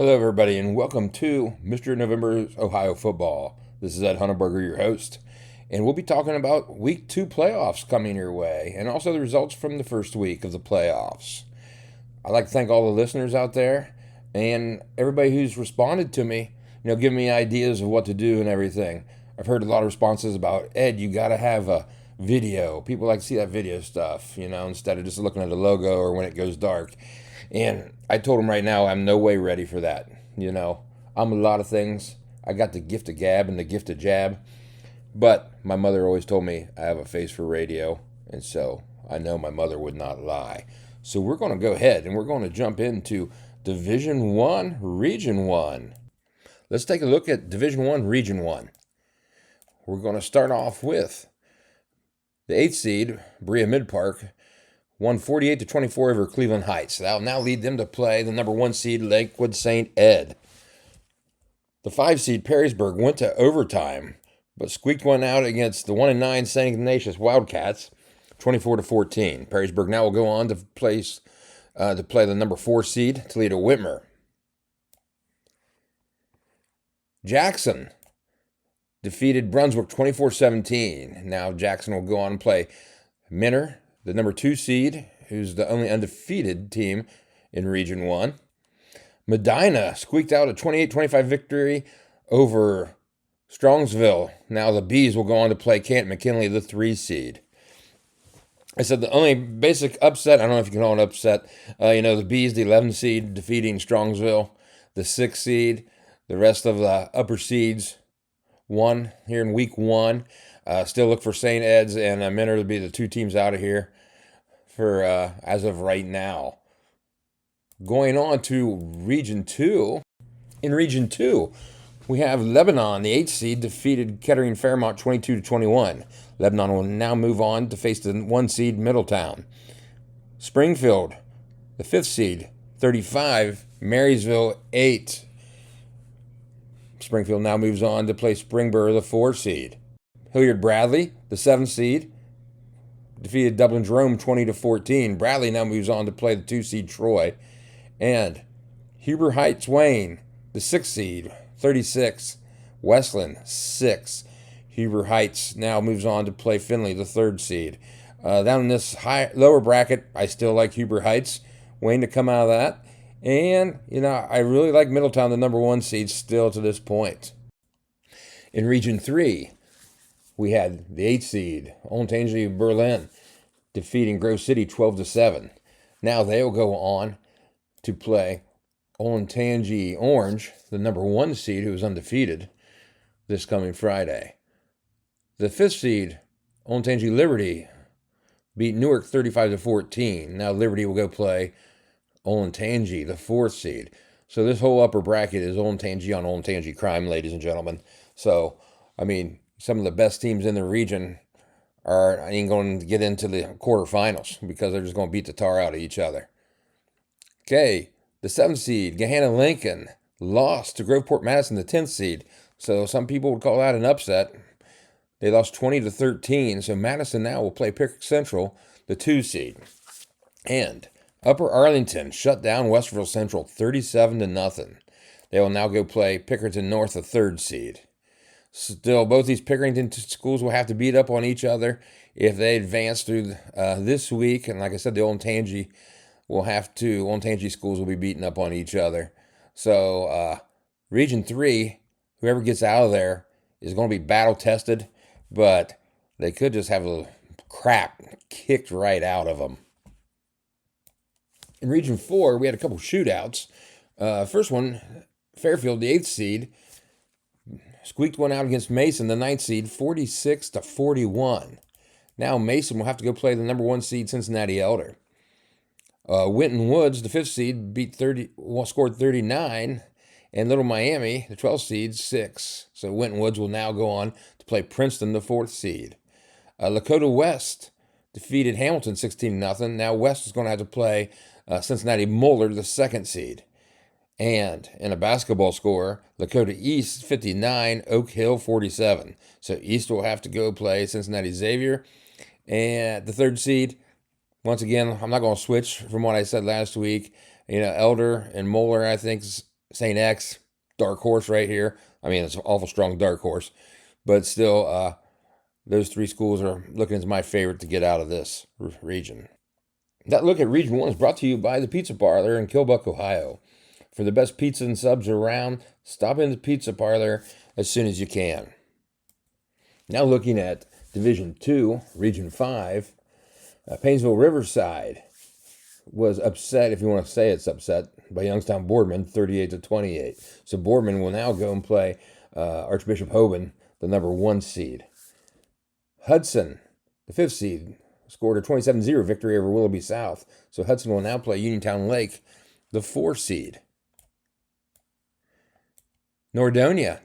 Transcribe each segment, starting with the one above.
Hello, everybody, and welcome to Mr. November's Ohio Football. This is Ed Hunterberger, your host, and we'll be talking about Week 2 playoffs coming your way, and also the results from the first week of the playoffs. I'd like to thank all the listeners out there, and everybody who's responded to me, giving me ideas of what to do and everything. I've heard a lot of responses about, Ed, you got to have a video. People like to see that video stuff, instead of just looking at the logo or when it goes dark. And I told him right now I'm no way ready for that. I'm a lot of things. I got the gift of gab and the gift of jab. But my mother always told me I have a face for radio. And so I know my mother would not lie. So we're going to go ahead and we're going to jump into Division 1, Region 1. Let's take a look at Division 1, Region 1. We're going to start off with the 8th seed, Berea Mid-Park, won 48-24 over Cleveland Heights. That'll now lead them to play the number 1 seed, Lakewood St. Ed. The 5 seed, Perrysburg, went to overtime, but squeaked one out against the 1-9 St. Ignatius Wildcats, 24-14. Perrysburg now will go on to play the number 4 seed, Toledo Whitmer. Jackson defeated Brunswick 24-17. Now Jackson will go on and play Minner, the number 2 seed, who's the only undefeated team in Region 1. Medina squeaked out a 28-25 victory over Strongsville. Now the Bees will go on to play Canton McKinley, the 3 seed. I said the only basic upset, I don't know if you can call it an upset, the Bees, the 11 seed, defeating Strongsville, the 6 seed. The rest of the upper seeds won here in Week 1. Still look for St. Ed's and Minner to be the 2 teams out of here for as of right now. Going on to Region 2. In Region 2, we have Lebanon, the 8th seed, defeated Kettering Fairmont 22-21. Lebanon will now move on to face the 1 seed Middletown. Springfield, the 5th seed, 35, Marysville 8. Springfield now moves on to play Springboro, the 4 seed. Hilliard Bradley, the 7th seed, defeated Dublin Jerome 20-14. Bradley now moves on to play the 2 seed Troy. And Huber Heights Wayne, the 6th seed, 36. Westland, 6. Huber Heights now moves on to play Findlay, the 3rd seed. Down in this lower bracket, I still like Huber Heights Wayne to come out of that. And, I really like Middletown, the number 1 seed, still to this point. In Region 3, we had the 8th seed, Olentangy Berlin, defeating Grove City 12-7. Now they'll go on to play Olentangy Orange, the number 1 seed, who is undefeated, this coming Friday. The 5th seed, Olentangy Liberty, beat Newark 35-14. Now Liberty will go play Olentangy, the 4th seed. So this whole upper bracket is Olentangy on Olentangy crime, ladies and gentlemen. So, some of the best teams in the region ain't going to get into the quarterfinals because they're just going to beat the tar out of each other. Okay, the 7th seed, Gahanna Lincoln, lost to Groveport Madison, the 10th seed. So some people would call that an upset. They lost 20-13. So Madison now will play Pickett Central, the 2 seed. And Upper Arlington shut down Westerville Central 37-0. They will now go play Pickerington North, the 3rd seed. Still, both these Pickerington schools will have to beat up on each other if they advance through this week. And like I said, the Olentangy schools will be beating up on each other. So Region 3, whoever gets out of there is going to be battle tested, but they could just have a crap kicked right out of them. In Region 4, we had a couple shootouts. First one, Fairfield, the 8th seed, squeaked one out against Mason, the 9th seed, 46-41. Now Mason will have to go play the number 1 seed Cincinnati Elder. Winton Woods, the 5th seed, scored 39, and Little Miami, the 12th seed, 6. So Winton Woods will now go on to play Princeton, the 4th seed. Lakota West defeated Hamilton 16-0. Now West is going to have to play Cincinnati Moeller, the 2nd seed. And in a basketball score, Lakota East 59, Oak Hill 47. So East will have to go play Cincinnati Xavier. And the 3rd seed, once again, I'm not going to switch from what I said last week. Elder and Moeller, I think, St. X, dark horse right here. I mean, it's an awful strong dark horse, but still, those three schools are looking as my favorite to get out of this region. That look at Region 1 is brought to you by the Pizza Parlor in Kilbuck, Ohio. For the best pizza and subs around, stop in the Pizza Parlor as soon as you can. Now looking at Division 2, Region 5, Painesville Riverside was upset, if you want to say it's upset, by Youngstown Boardman, 38-28. So Boardman will now go and play Archbishop Hoban, the number 1 seed. Hudson, the 5th seed, scored a 27-0 victory over Willoughby South. So Hudson will now play Uniontown Lake, the 4 seed. Nordonia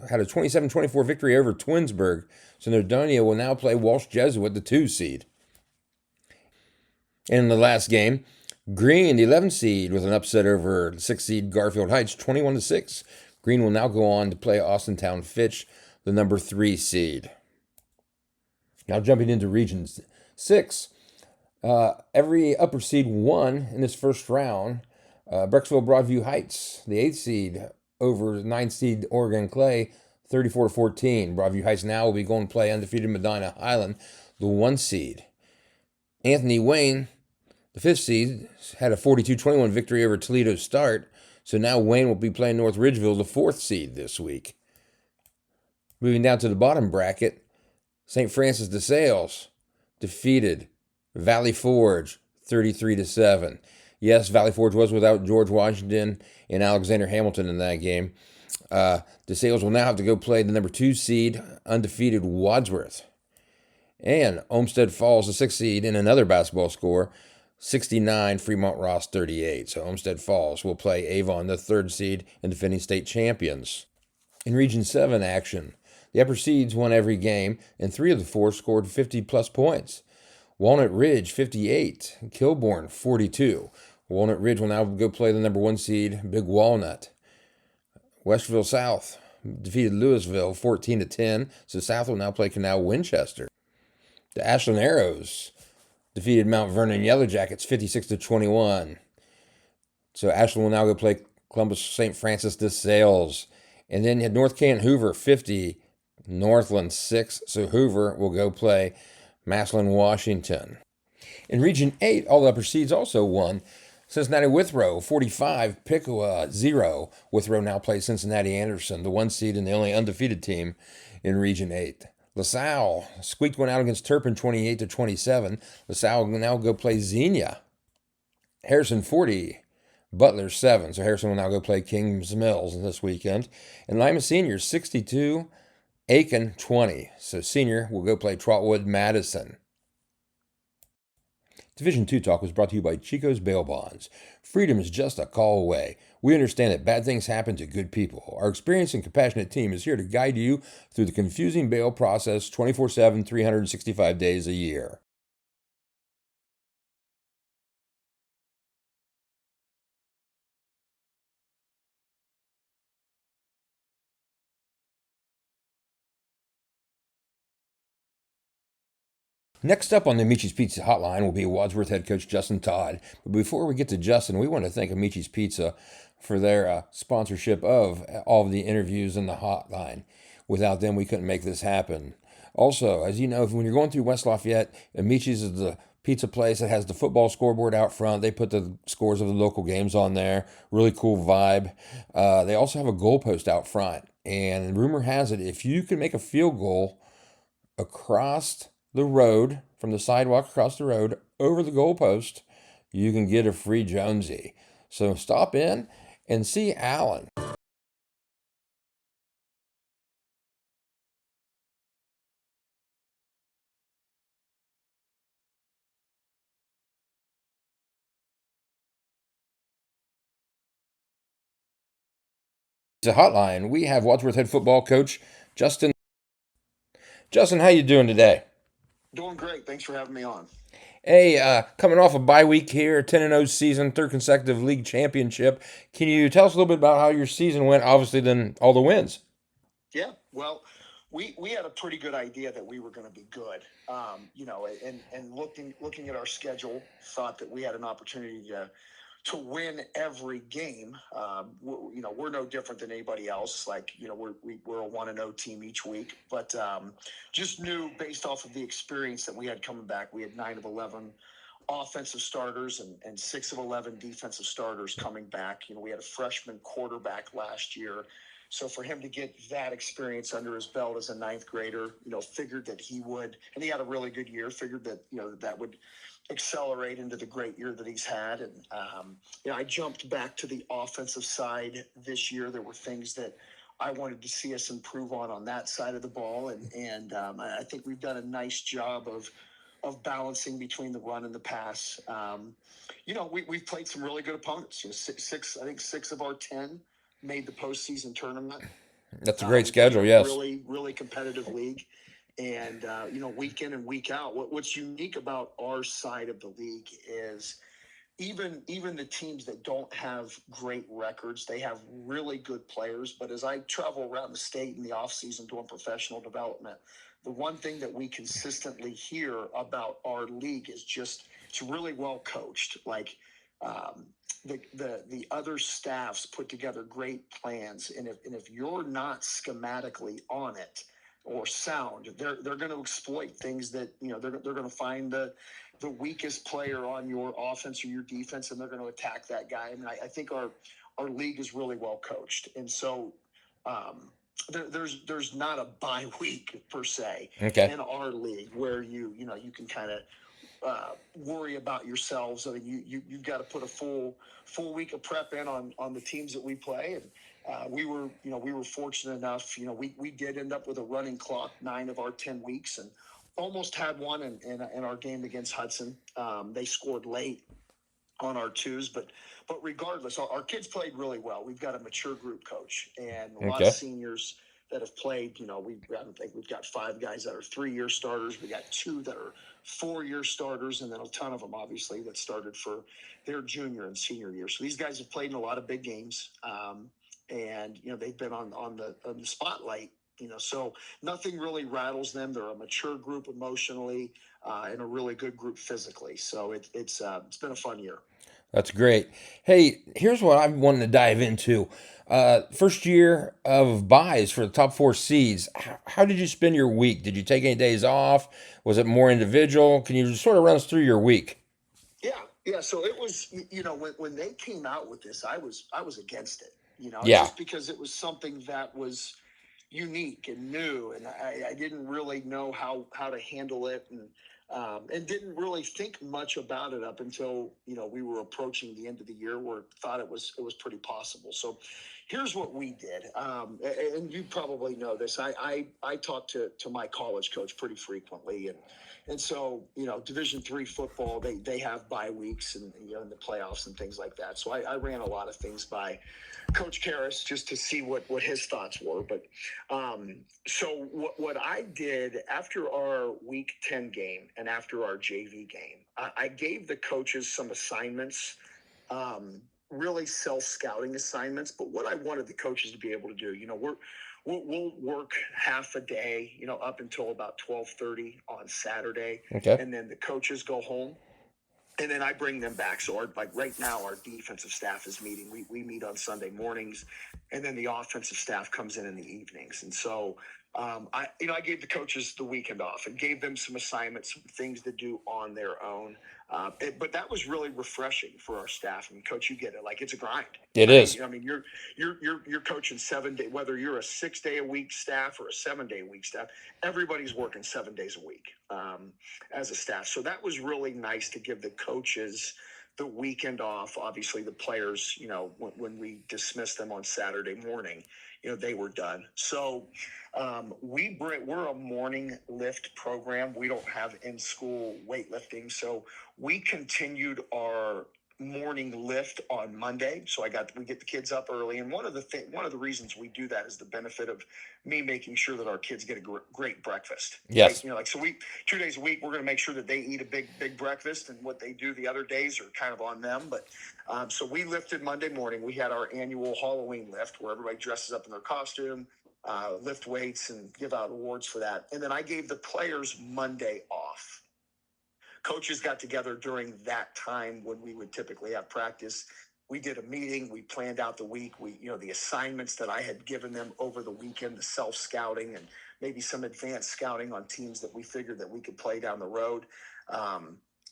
had a 27-24 victory over Twinsburg. So Nordonia will now play Walsh Jesuit, the 2 seed. In the last game, Green, the 11th seed, with an upset over the 6th seed Garfield Heights, 21-6. Green will now go on to play Austintown Fitch, the number 3 seed. Now jumping into Region 6, every upper seed won in this first round. Brecksville Broadview Heights, the 8th seed, over 9th seed Oregon Clay, 34-14. Broadview Heights now will be going to play undefeated Medina Highland, the 1 seed. Anthony Wayne, the 5th seed, had a 42-21 victory over Toledo Start. So now Wayne will be playing North Ridgeville, the 4th seed this week. Moving down to the bottom bracket, St. Francis de Sales defeated Valley Forge 33-7. Yes, Valley Forge was without George Washington and Alexander Hamilton in that game. De Sales will now have to go play the number 2 seed, undefeated Wadsworth. And Olmsted Falls, the 6th seed, in another basketball score, 69, Fremont Ross 38. So Olmsted Falls will play Avon, the 3rd seed, and defending state champions. In Region 7 action, the upper seeds won every game, and 3 of the 4 scored 50-plus points. Walnut Ridge, 58. Kilbourne, 42. Walnut Ridge will now go play the number 1 seed, Big Walnut. Westville South defeated Louisville, 14-10. So South will now play Canal Winchester. The Ashland Arrows defeated Mount Vernon Yellow Jackets, 56-21. So Ashland will now go play Columbus St. Francis de Sales. And then you had North Canton Hoover, 50. Northland 6, so Hoover will go play Massillon, Washington. In Region 8, all the upper seeds also won. Cincinnati Withrow, 45, Piqua 0. Withrow now plays Cincinnati Anderson, the 1 seed and the only undefeated team in Region 8. LaSalle squeaked one out against Turpin, 28-27. LaSalle will now go play Xenia. Harrison 40, Butler 7, so Harrison will now go play Kings Mills this weekend. And Lima Senior, 62, Aiken 20. So Senior will go play Trotwood Madison. Division 2 Talk was brought to you by Chico's Bail Bonds. Freedom is just a call away. We understand that bad things happen to good people. Our experienced and compassionate team is here to guide you through the confusing bail process 24/7, 365 days a year. Next up on the Amicis Pizza Hotline will be Wadsworth head coach Justin Todd. But before we get to Justin, we want to thank Amicis Pizza for their sponsorship of all of the interviews in the hotline. Without them, we couldn't make this happen. Also, as you know, when you're going through West Lafayette, Amici's is the pizza place that has the football scoreboard out front. They put the scores of the local games on there. Really cool vibe. They also have a goalpost out front. And rumor has it, if you can make a field goal across the road, from the sidewalk across the road, over the goalpost, you can get a free Jonesy. So stop in and see Alan. The hotline, we have Wadsworth head football coach Justin. Justin, how you doing today? Doing great. Thanks for having me on. Hey, coming off a bye week here, 10-0 season, 3rd consecutive league championship. Can you tell us a little bit about how your season went? Obviously, then all the wins. Yeah. Well, we had a pretty good idea that we were going to be good. And looking at our schedule, thought that we had an opportunity to win every game. We're no different than anybody else. Like, we're a 1-0 team each week, but just knew based off of the experience that we had coming back, we had 9 of 11 offensive starters and 6 of 11 defensive starters coming back. We had a freshman quarterback last year. So for him to get that experience under his belt as a ninth grader, figured that he would, and he had a really good year, figured that, that would accelerate into the great year that he's had. And, I jumped back to the offensive side this year. There were things that I wanted to see us improve on that side of the ball. And I think we've done a nice job of balancing between the run and the pass. We've played some really good opponents. I think 6 of our 10 made the postseason tournament. That's a great schedule, yes. Really, really competitive league. And, week in and week out, what's unique about our side of the league is even the teams that don't have great records, they have really good players. But as I travel around the state in the off season doing professional development, the one thing that we consistently hear about our league is just it's really well coached. Like the other staffs put together great plans, and if you're not schematically on it or sound, they're going to exploit things that they're going to find the weakest player on your offense or your defense, and they're going to attack that guy. I mean, I think our league is really well coached, and so there's not a bye week per se in our league where you can kind of worry about yourselves. I mean, you've got to put a full week of prep in on the teams that we play. And we were fortunate enough, we did end up with a running clock 9 of our 10 weeks and almost had one in our game against Hudson. They scored late on our twos, but regardless, our kids played really well. We've got a mature group coach and a lot of seniors that have played. I think we've got 5 guys that are 3-year starters. We got 2 that are 4-year starters, and then a ton of them, obviously, that started for their junior and senior year. So these guys have played in a lot of big games, and they've been on the spotlight. So nothing really rattles them. They're a mature group emotionally, and a really good group physically. So it's been a fun year. That's great. Hey, here's what I'm wanting to dive into. First year of buys for the top 4 seeds. How did you spend your week? Did you take any days off? Was it more individual? Can you just sort of run us through your week? Yeah. So it was, when they came out with this, I was against it. Just because it was something that was unique and new, and I didn't really know how to handle it, and didn't really think much about it up until we were approaching the end of the year, where I thought it was pretty possible. So here's what we did, and you probably know this. I talk to my college coach pretty frequently, and so Division III football, they have bye weeks and in the playoffs and things like that. So I ran a lot of things by Coach Karras just to see what his thoughts were. But so what I did after our Week 10 game and after our JV game, I gave the coaches some assignments, really self-scouting assignments. But what I wanted the coaches to be able to do, we'll work half a day, up until about 12:30 on Saturday, and then the coaches go home. And then I bring them back. So right now, our defensive staff is meeting. We meet on Sunday mornings, and then the offensive staff comes in the evenings. And so I gave the coaches the weekend off and gave them some assignments, some things to do on their own. But that was really refreshing for our staff. I mean, Coach, you get it. Like, it's a grind. It is. I mean, you're coaching 7 days, whether you're a 6-day-a-week staff or a 7-day-a-week staff. Everybody's working 7 days a week as a staff. So that was really nice to give the coaches the weekend off. Obviously, the players, when we dismissed them on Saturday morning, they were done. So we're a morning lift program. We don't have in-school weightlifting. So we continued our morning lift on Monday. So we get the kids up early. And one of the reasons we do that is the benefit of me making sure that our kids get a great breakfast. Yes. Right? So 2 days a week, we're going to make sure that they eat a big breakfast, and what they do the other days are kind of on them. But so we lifted Monday morning. We had our annual Halloween lift where everybody dresses up in their costume, lift weights, and give out awards for that. And then I gave the players Monday off. coaches got together during that time when we would typically have practice. We did a meeting. We planned out the week. The assignments that I had given them over the weekend, the self-scouting and maybe some advanced scouting on teams that we figured that we could play down the road.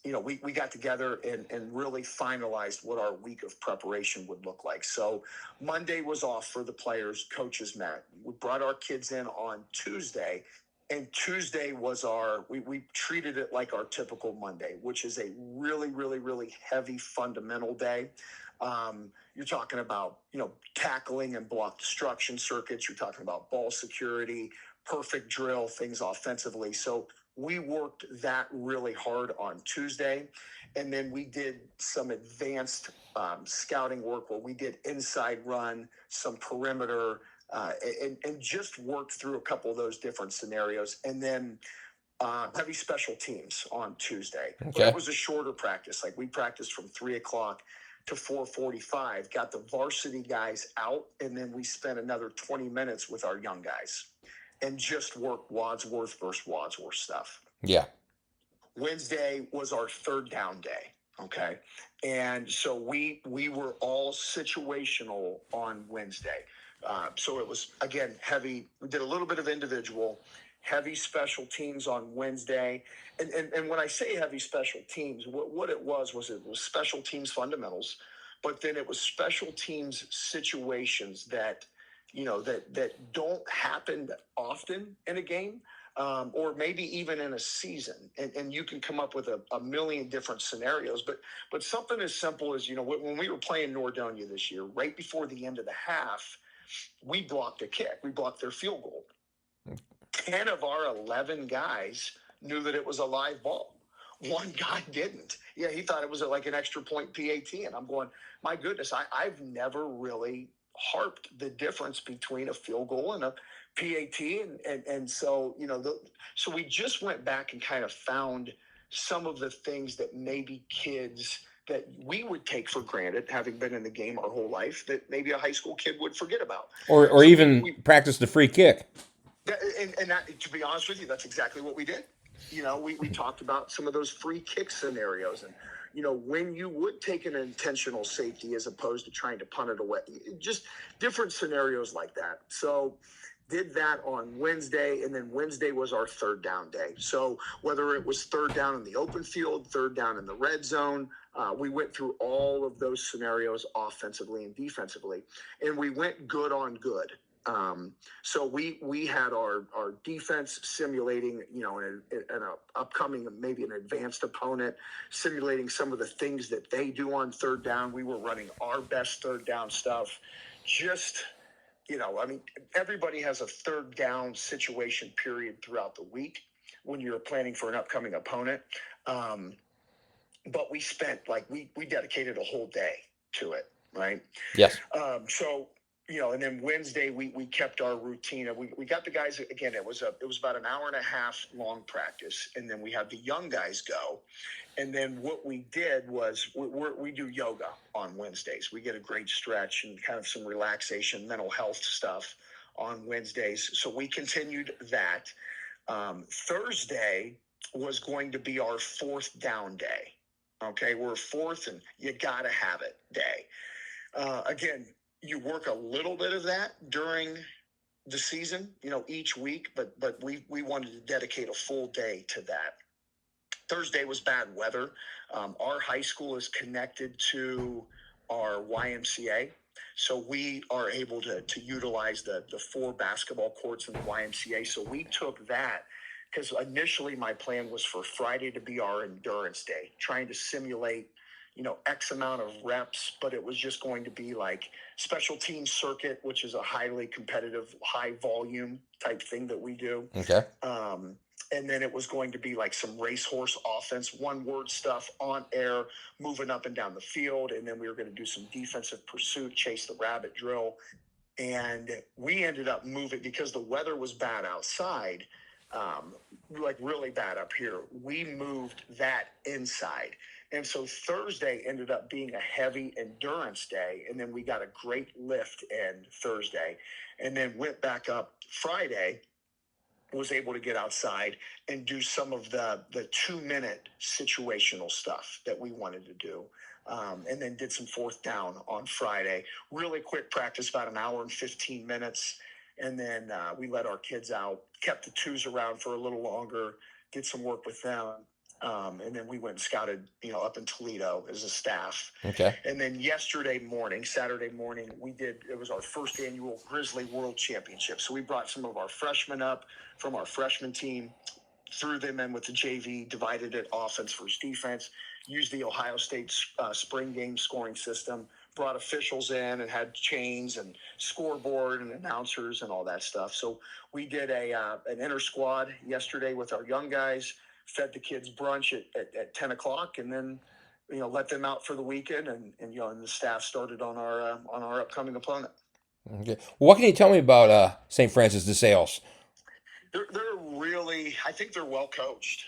We got together and really finalized what our week of preparation would look like. So Monday was off for the players. Coaches met. We brought our kids in on Tuesday. And Tuesday was we treated it like our typical Monday, which is a really, really, really heavy fundamental day. You're talking about, tackling and block destruction circuits. You're talking about ball security, perfect drill, things offensively. So we worked that really hard on Tuesday. And then we did some advanced scouting work where we did inside run, some perimeter, and just worked through a couple of those different scenarios. And then heavy special teams on Tuesday. Okay. But it was a shorter practice. Like we practiced from 3:00 to 4:45, got the varsity guys out, and then we spent another 20 minutes with our young guys and just worked Wadsworth versus Wadsworth stuff. Yeah. Wednesday was our third down day. Okay. And so we were all situational on Wednesday. So it was, again, heavy. We did a little bit of individual, heavy special teams on Wednesday. And when I say heavy special teams, what it was special teams fundamentals, but then it was special teams situations that, that don't happen often in a game. Or maybe even in a season, and you can come up with a million different scenarios. But something as simple as, when we were playing Nordonia this year, right before the end of the half, we blocked a kick. We blocked their field goal. 10 of our 11 guys knew that it was a live ball. One guy didn't. Yeah, he thought it was like an extra point PAT, and I'm going, my goodness, I've never really harped the difference between a field goal and a PAT, and so so we just went back and kind of found some of the things that maybe kids that we would take for granted, having been in the game our whole life, that maybe a high school kid would forget about, or so even practice the free kick. And that, to be honest with you, that's exactly what we did. We talked about some of those free kick scenarios, and when you would take an intentional safety as opposed to trying to punt it away, just different scenarios like that. So did that on Wednesday, and then Wednesday was our third down day. So whether it was third down in the open field, third down in the red zone, we went through all of those scenarios offensively and defensively, and we went good on good. So we had our defense simulating, an upcoming, maybe an advanced opponent, simulating some of the things that they do on third down. We were running our best third down stuff. Just, everybody has a third down situation period throughout the week when you're planning for an upcoming opponent. But we spent, we dedicated a whole day to it, right? Yes. And then Wednesday we kept our routine. We got the guys, again, it was about an hour and a half long practice, and then we had the young guys go. And then what we did was we do yoga on Wednesdays. We get a great stretch and kind of some relaxation, mental health stuff on Wednesdays. So we continued that. Thursday was going to be our fourth down day. Okay, we're fourth and you got to have it day. Again, you work a little bit of that during the season, each week, but we wanted to dedicate a full day to that. Thursday was bad weather. Our high school is connected to our YMCA, so we are able to utilize the 4 basketball courts in the YMCA. So we took that, because initially my plan was for Friday to be our endurance day, trying to simulate X amount of reps, but it was just going to be like special team circuit, which is a highly competitive, high volume type thing that we do. Okay. And then it was going to be like some racehorse offense, one word stuff on air, moving up and down the field. And then we were going to do some defensive pursuit, chase the rabbit drill. And we ended up moving, because the weather was bad outside, really bad up here. We moved that inside. And so Thursday ended up being a heavy endurance day. And then we got a great lift in Thursday, and then went back up Friday was able to get outside and do some of the 2-minute situational stuff that we wanted to do. And then did some fourth down on Friday. Really quick practice, about an hour and 15 minutes. And then we let our kids out, kept the twos around for a little longer, did some work with them. And then we went and scouted, up in Toledo as a staff. Okay. And then Saturday morning, it was our first annual Grizzly World Championship. So we brought some of our freshmen up from our freshman team, threw them in with the JV, divided it offense versus defense, used the Ohio State spring game scoring system, brought officials in and had chains and scoreboard and announcers and all that stuff. So we did an inter squad yesterday with our young guys, fed the kids brunch at 10 o'clock, and then let them out for the weekend, and the staff started on our upcoming opponent. Okay. What can you tell me about St. Francis de Sales? They're really, I think they're well coached.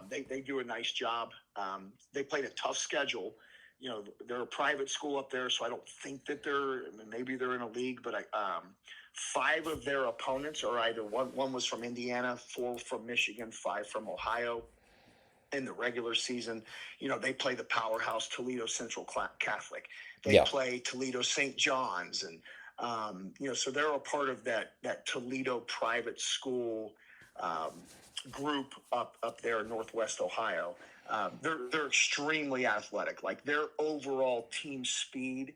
They do a nice job. They played a tough schedule. They're a private school up there, so I don't think that maybe they're in a league, but 5 of their opponents are either one was from Indiana, 4 from Michigan, 5 from Ohio. In the regular season, they play the powerhouse Toledo Central Catholic. They play Toledo St. John's, and so they're a part of that Toledo private school group up there in Northwest Ohio. They're extremely athletic. Like, their overall team speed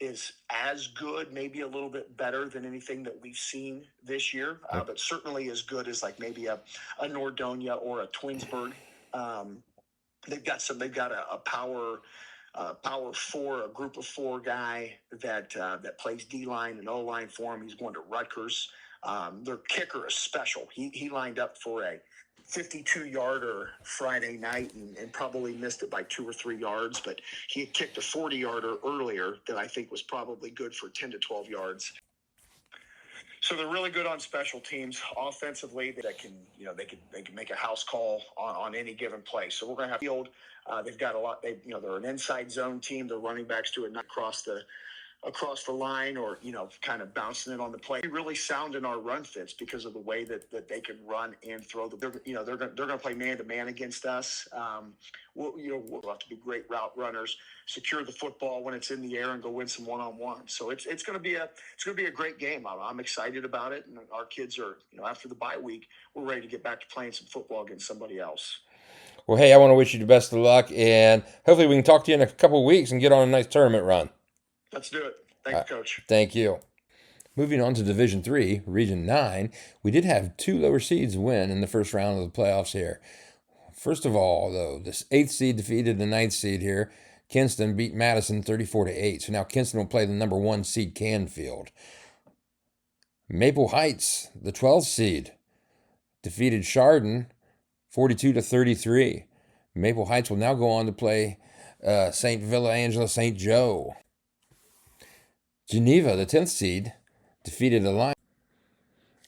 is as good, maybe a little bit better than anything that we've seen this year, but certainly as good as like maybe a Nordonia or a Twinsburg. They've got a power 4, a group of 4 guy that plays D-line and O-line for him. He's going to Rutgers. Their kicker is special. He lined up for a 52-yarder Friday night and probably missed it by 2 or 3 yards, but he had kicked a 40-yarder earlier that I think was probably good for 10 to 12 yards. So they're really good on special teams. Offensively, they can make a house call on any given play. So we're going to have field. They've got a lot. They're an inside zone team. Their running backs do it not across the line or kind of bouncing it on the play. Really sound in our run fits because of the way that they can run and throw. They're going to play man to man against us. We'll have to be great route runners, secure the football when it's in the air, and go win some one-on-one. So it's going to be a great game. I'm excited about it, and our kids are after the bye week, we're ready to get back to playing some football against somebody else. Well, hey, I want to wish you the best of luck, and hopefully we can talk to you in a couple of weeks and get on a nice tournament run. Let's do it. Thank you, Coach. Thank you. Moving on to Division 3, Region 9, we did have 2 lower seeds win in the first round of the playoffs here. First of all, though, this 8th seed defeated the 9th seed here. Kinston beat Madison 34-8. So now Kinston will play the number 1 seed Canfield. Maple Heights, the 12th seed, defeated Chardon 42-33. Maple Heights will now go on to play St. Villa Angela St. Joe. Geneva, the 10th seed, defeated Alliance.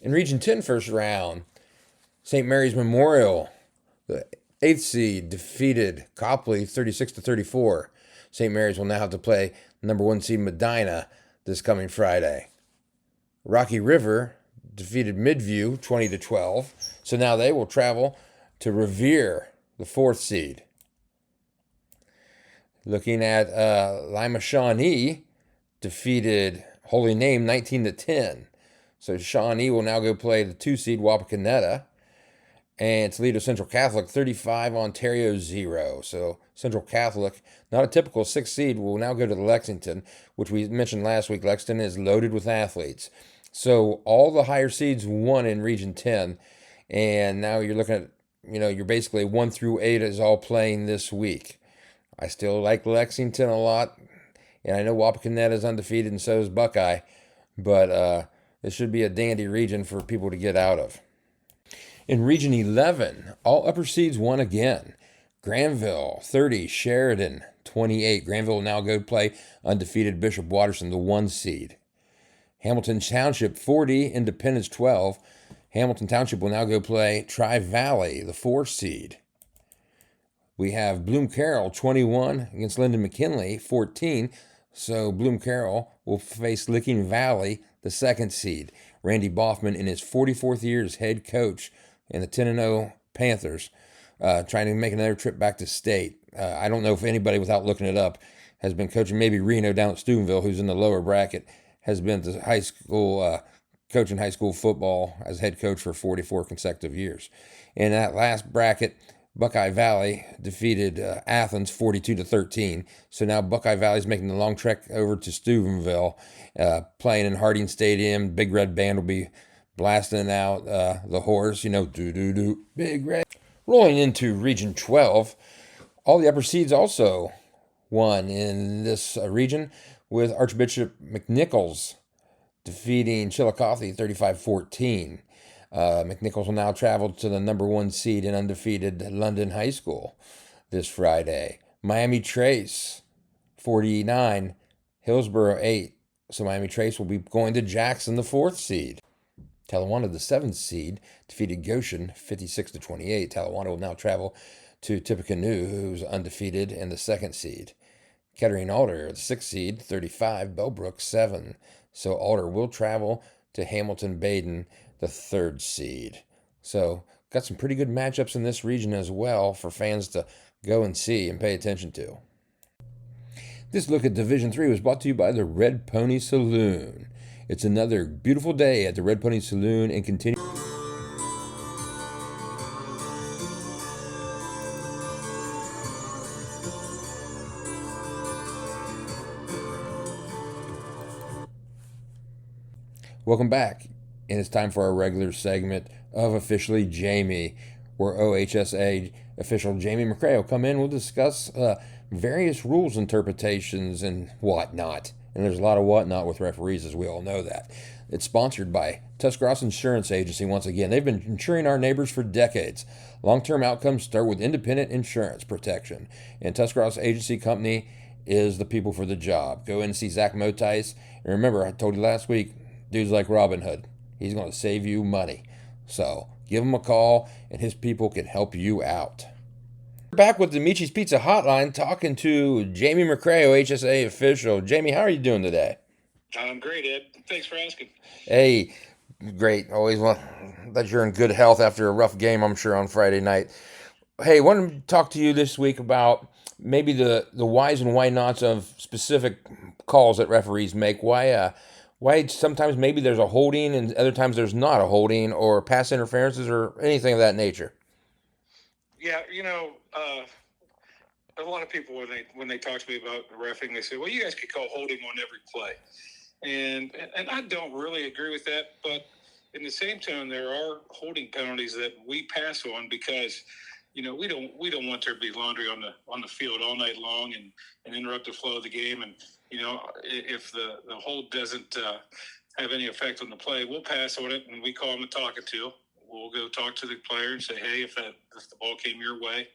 In Region 10 first round, St. Mary's Memorial, the 8th seed, defeated Copley 36-34. St. Mary's will now have to play number 1 seed Medina this coming Friday. Rocky River defeated Midview 20-12. So now they will travel to Revere, the 4th seed. Looking at Lima Shawnee, defeated Holy Name 19-10. So Shawnee will now go play the 2 seed Wapakoneta. And Toledo Central Catholic 35, Ontario 0. So Central Catholic, not a typical 6th seed, will now go to the Lexington, which we mentioned last week. Lexington is loaded with athletes. So all the higher seeds won in Region 10. And now you're looking at, you're basically 1 through 8 is all playing this week. I still like Lexington a lot. And I know Wapakoneta is undefeated, and so is Buckeye. But this should be a dandy region for people to get out of. In Region 11, all upper seeds won again. Granville 30, Sheridan 28. Granville will now go play undefeated Bishop Watterson, the 1 seed. Hamilton Township 40, Independence 12. Hamilton Township will now go play Tri-Valley, the 4 seed. We have Bloom Carroll 21 against Lyndon McKinley 14. So Bloom Carroll will face Licking Valley, the 2nd seed. Randy Boffman in his 44th year as head coach in the 10-0 Panthers, trying to make another trip back to state. I don't know if anybody, without looking it up, has been coaching. Maybe Reno down at Steubenville, who's in the lower bracket, has been to high school, coaching high school football as head coach for 44 consecutive years. In that last bracket, Buckeye Valley defeated Athens 42-13. So now Buckeye Valley's making the long trek over to Steubenville, playing in Harding Stadium. Big Red Band will be blasting out the horse, do Big Red. Rolling into Region 12, all the upper seeds also won in this region, with Archbishop McNichols defeating Chillicothe 35-14. McNichols will now travel to the number 1 seed and undefeated London High School this Friday. Miami Trace 49, Hillsborough 8. So Miami Trace will be going to Jackson, the 4th seed. Talawanda, the 7th seed, defeated Goshen 56-28. Talawanda will now travel to Tippecanoe, who's undefeated in the 2nd seed. Kettering Alder, the 6th seed, 35, Bellbrook 7. So Alder will travel to Hamilton Baden, the 3rd seed. So got some pretty good matchups in this region as well for fans to go and see and pay attention to. This look at Division 3 was brought to you by the Red Pony Saloon. It's another beautiful day at the Red Pony Saloon and continue. Welcome back, and it's time for our regular segment of Officially Jamie, where OHSAA Official Jamie McCrea will come in. We'll discuss various rules interpretations and whatnot. And there's a lot of whatnot with referees, as we all know that. It's sponsored by Tuscarawas Insurance Agency once again. They've been insuring our neighbors for decades. Long-term outcomes start with independent insurance protection. And Tuscarawas Agency Company is the people for the job. Go in and see Zach Motice. And remember, I told you last week, dude's like Robin Hood. He's going to save you money. So give him a call, and his people can help you out. We're back with the Michi's Pizza Hotline, talking to Jamie McCrea, OHSAA Official. Jamie, how are you doing today? I'm great, Ed. Thanks for asking. Hey, great. Always want that you're in good health after a rough game, I'm sure, on Friday night. Hey, I wanted to talk to you this week about maybe the whys and why nots of specific calls that referees make. Why sometimes maybe there's a holding and other times there's not a holding, or pass interferences or anything of that nature. Yeah, a lot of people when they talk to me about the reffing, they say, "Well, you guys could call holding on every play," and I don't really agree with that. But in the same tone, there are holding penalties that we pass on because we don't want there to be laundry on the field all night long and interrupt the flow of the game. And if the hold doesn't have any effect on the play, we'll pass on it and we call them a talking to. We'll go talk to the player and say, hey, if the ball came your way,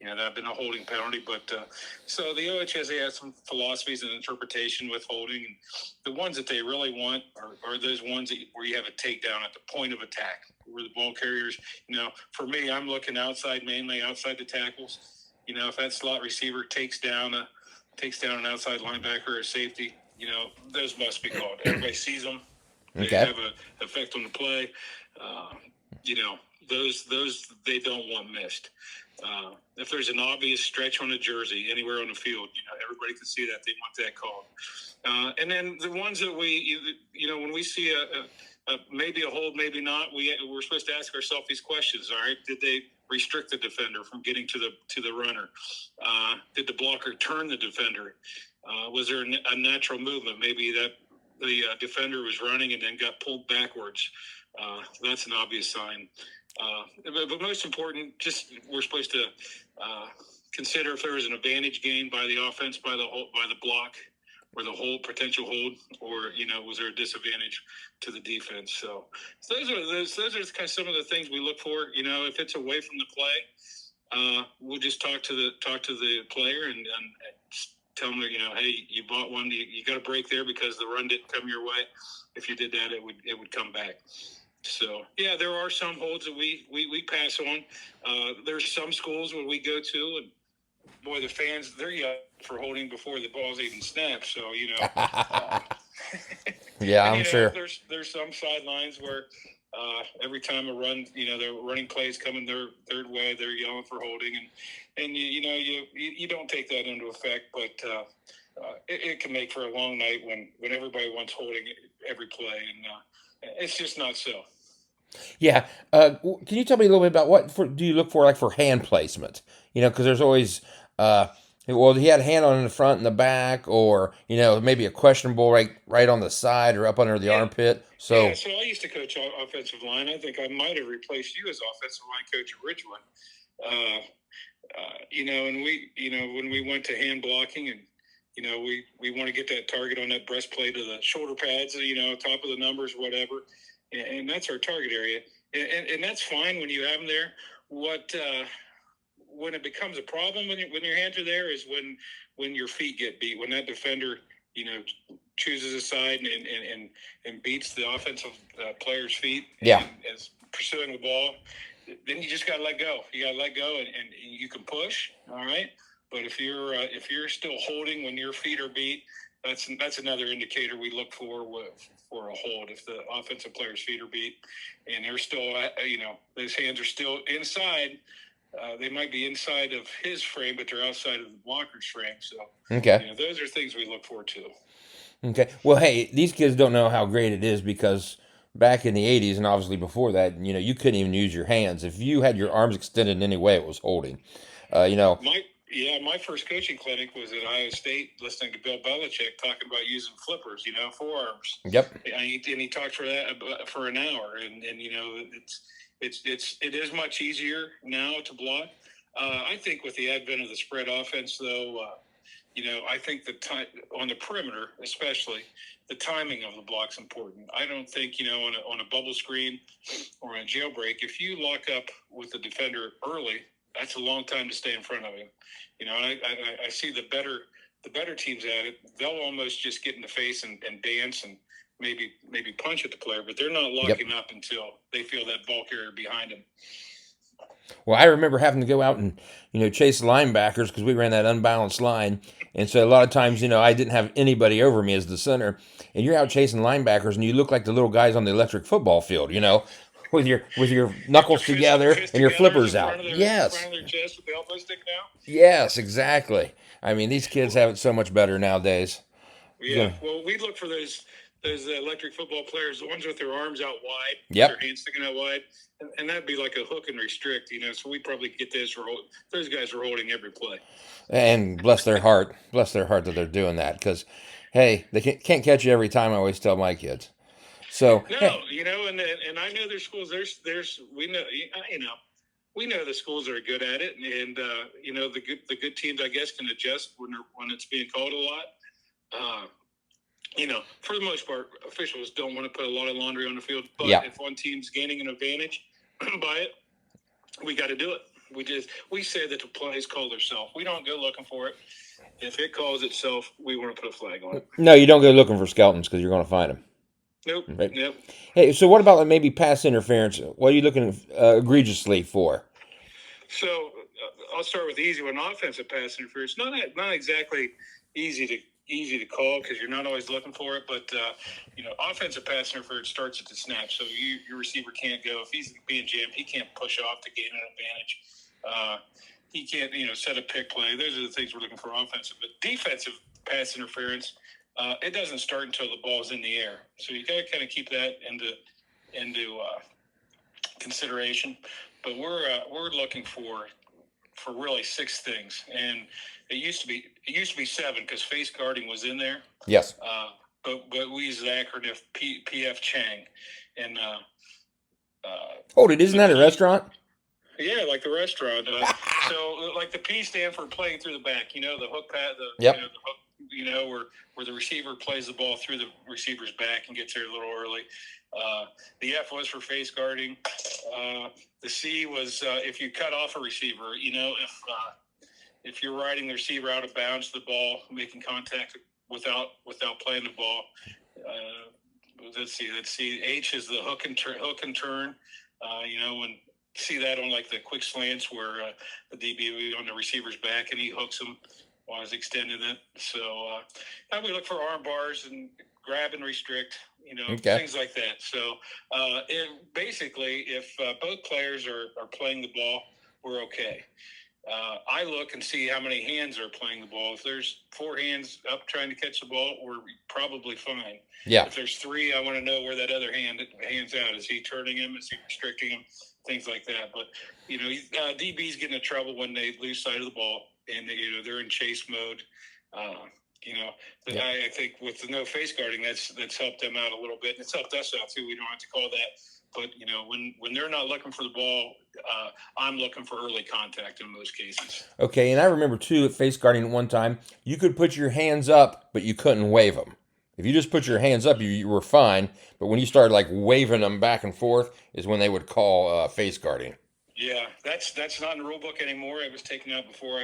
that'd been a holding penalty. But so the OHSAA has some philosophies and interpretation with holding. And the ones that they really want are those ones where you have a takedown at the point of attack, where the ball carriers, for me, I'm looking mainly outside the tackles. If that slot receiver takes down an outside linebacker or safety, those must be called. Everybody sees them. They have an effect on the play. Those they don't want missed. If there's an obvious stretch on a jersey anywhere on the field, everybody can see that. They want that called. And then the ones that when we see maybe a hold, maybe not, we're supposed to ask ourselves these questions. All right, did they restrict the defender from getting to the runner? Did the blocker turn the defender? Was there a natural movement? Maybe that the defender was running and then got pulled backwards. That's an obvious sign. But most important, we're supposed to consider if there was an advantage gained by the offense, by the block, or the potential hold, or was there a disadvantage to the defense? So those are kind of some of the things we look for. If it's away from the play, we'll just talk to the player and tell them that hey, you bought one, you got a break there because the run didn't come your way. If you did that, it would come back. So, yeah, there are some holds that we pass on. There's some schools where we go to, and, boy, the fans, they're young for holding before the ball's even snapped. So, Yeah, And I'm sure. there's some sidelines where every time a run, the running plays coming their third way, they're yelling for holding, and you don't take that into effect, but it can make for a long night when everybody wants holding every play, and it's just not so. Yeah. Can you tell me a little bit about do you look for, like, for hand placement? Because there's always, well, he had a hand on in the front and the back, or maybe a questionable right on the side or up under the armpit. Yeah, So so I used to coach offensive line. I think I might have replaced you as offensive line coach at Ridgewood. And when we went to hand blocking, and we want to get that target on that breastplate of the shoulder pads, top of the numbers, whatever, and that's our target area, and that's fine when you have them there. When it becomes a problem when your hands are there is when your feet get beat, when that defender chooses a side and beats the offensive player's feet, yeah, and is pursuing the ball. Then you just got to let go. You got to let go, and you can push, all right. But if you're still holding when your feet are beat, that's another indicator we look for a hold. If the offensive player's feet are beat, and they're still, those hands are still inside. They might be inside of his frame, but they're outside of the blocker's frame. So, okay, those are things we look for too. okay. Well, hey, these kids don't know how great it is because back in the '80s and obviously before that, you couldn't even use your hands. If you had your arms extended in any way, it was holding. You know, My first coaching clinic was at Iowa State, listening to Bill Belichick talking about using flippers, forearms. Yep. And he talked for an hour, and it is much easier now to block. I think with the advent of the spread offense, though, I think the time on the perimeter, especially, the timing of the block's important. I don't think on a bubble screen or a jailbreak, if you lock up with the defender early, that's a long time to stay in front of him. I see the better teams at it. They'll almost just get in the face and dance and maybe punch at the player, but they're not locking up until they feel that ball carrier behind them. Well, I remember having to go out and chase linebackers because we ran that unbalanced line, and so a lot of times I didn't have anybody over me as the center, and you're out chasing linebackers and you look like the little guys on the electric football field, with your knuckles together and your flippers out. Yes. Front of their chest with the elbows sticking out. Yes, exactly. I mean, these kids have it so much better nowadays. Yeah. Well, we look for those electric football players, the ones with their arms out wide, Yep. their hands sticking out wide, and that'd be like a hook and restrict, So we probably get those guys are holding every play. And bless their heart that they're doing that because, hey, they can't catch you every time. I always tell my kids. So no, hey. And I know there's schools. We know the schools are good at it, and the good teams I guess can adjust when it's being called a lot. For the most part, officials don't want to put a lot of laundry on the field. But if one team's gaining an advantage by it, we got to do it. We say that the plays call themselves. We don't go looking for it. If it calls itself, we want to put a flag on it. No, you don't go looking for skeletons because you're going to find them. Nope. Right? Nope. Hey, so what about maybe pass interference? What are you looking egregiously for? So I'll start with the easy one. Offensive pass interference, not exactly easy to call because you're not always looking for it. But offensive pass interference starts at the snap. So your receiver can't go if he's being jammed. He can't push off to gain an advantage. He can't set a pick play. Those are the things we're looking for offensive. But defensive pass interference, it doesn't start until the ball's in the air. So you got to kind of keep that into consideration. But we're looking for really 6 things, and it used to be 7 because face guarding was in there. Yes. But we use the acronym PF Chang, and isn't that a restaurant? Yeah, like the restaurant. So like the P stand for playing through the back. The hook pad. The hook. Where the receiver plays the ball through the receiver's back and gets there a little early. The F was for face guarding. The C was if you cut off a receiver. If you're riding the receiver out of bounds, the ball making contact without playing the ball. Let's see. H is the hook and turn. When see that on like the quick slants where the DB will be on the receiver's back and he hooks him while he's extending it. So now we look for arm bars and grab and restrict, Okay. things like that. So basically, if both players are playing the ball, we're okay. I look and see how many hands are playing the ball. If there's 4 hands up trying to catch the ball, we're probably fine. Yeah. If there's 3, I want to know where that other hand's out. Is he turning him? Is he restricting him? Things like that. But, DBs get into trouble when they lose sight of the ball and, they're in chase mode. I think with the no face guarding, that's helped them out a little bit. And it's helped us out, too. We don't have to call that. But, when they're not looking for the ball, I'm looking for early contact in most cases. Okay, and I remember, too, at face guarding at one time, you could put your hands up, but you couldn't wave them. If you just put your hands up, you were fine. But when you started, waving them back and forth is when they would call face guarding. Yeah, that's not in the rule book anymore. It was taken out before,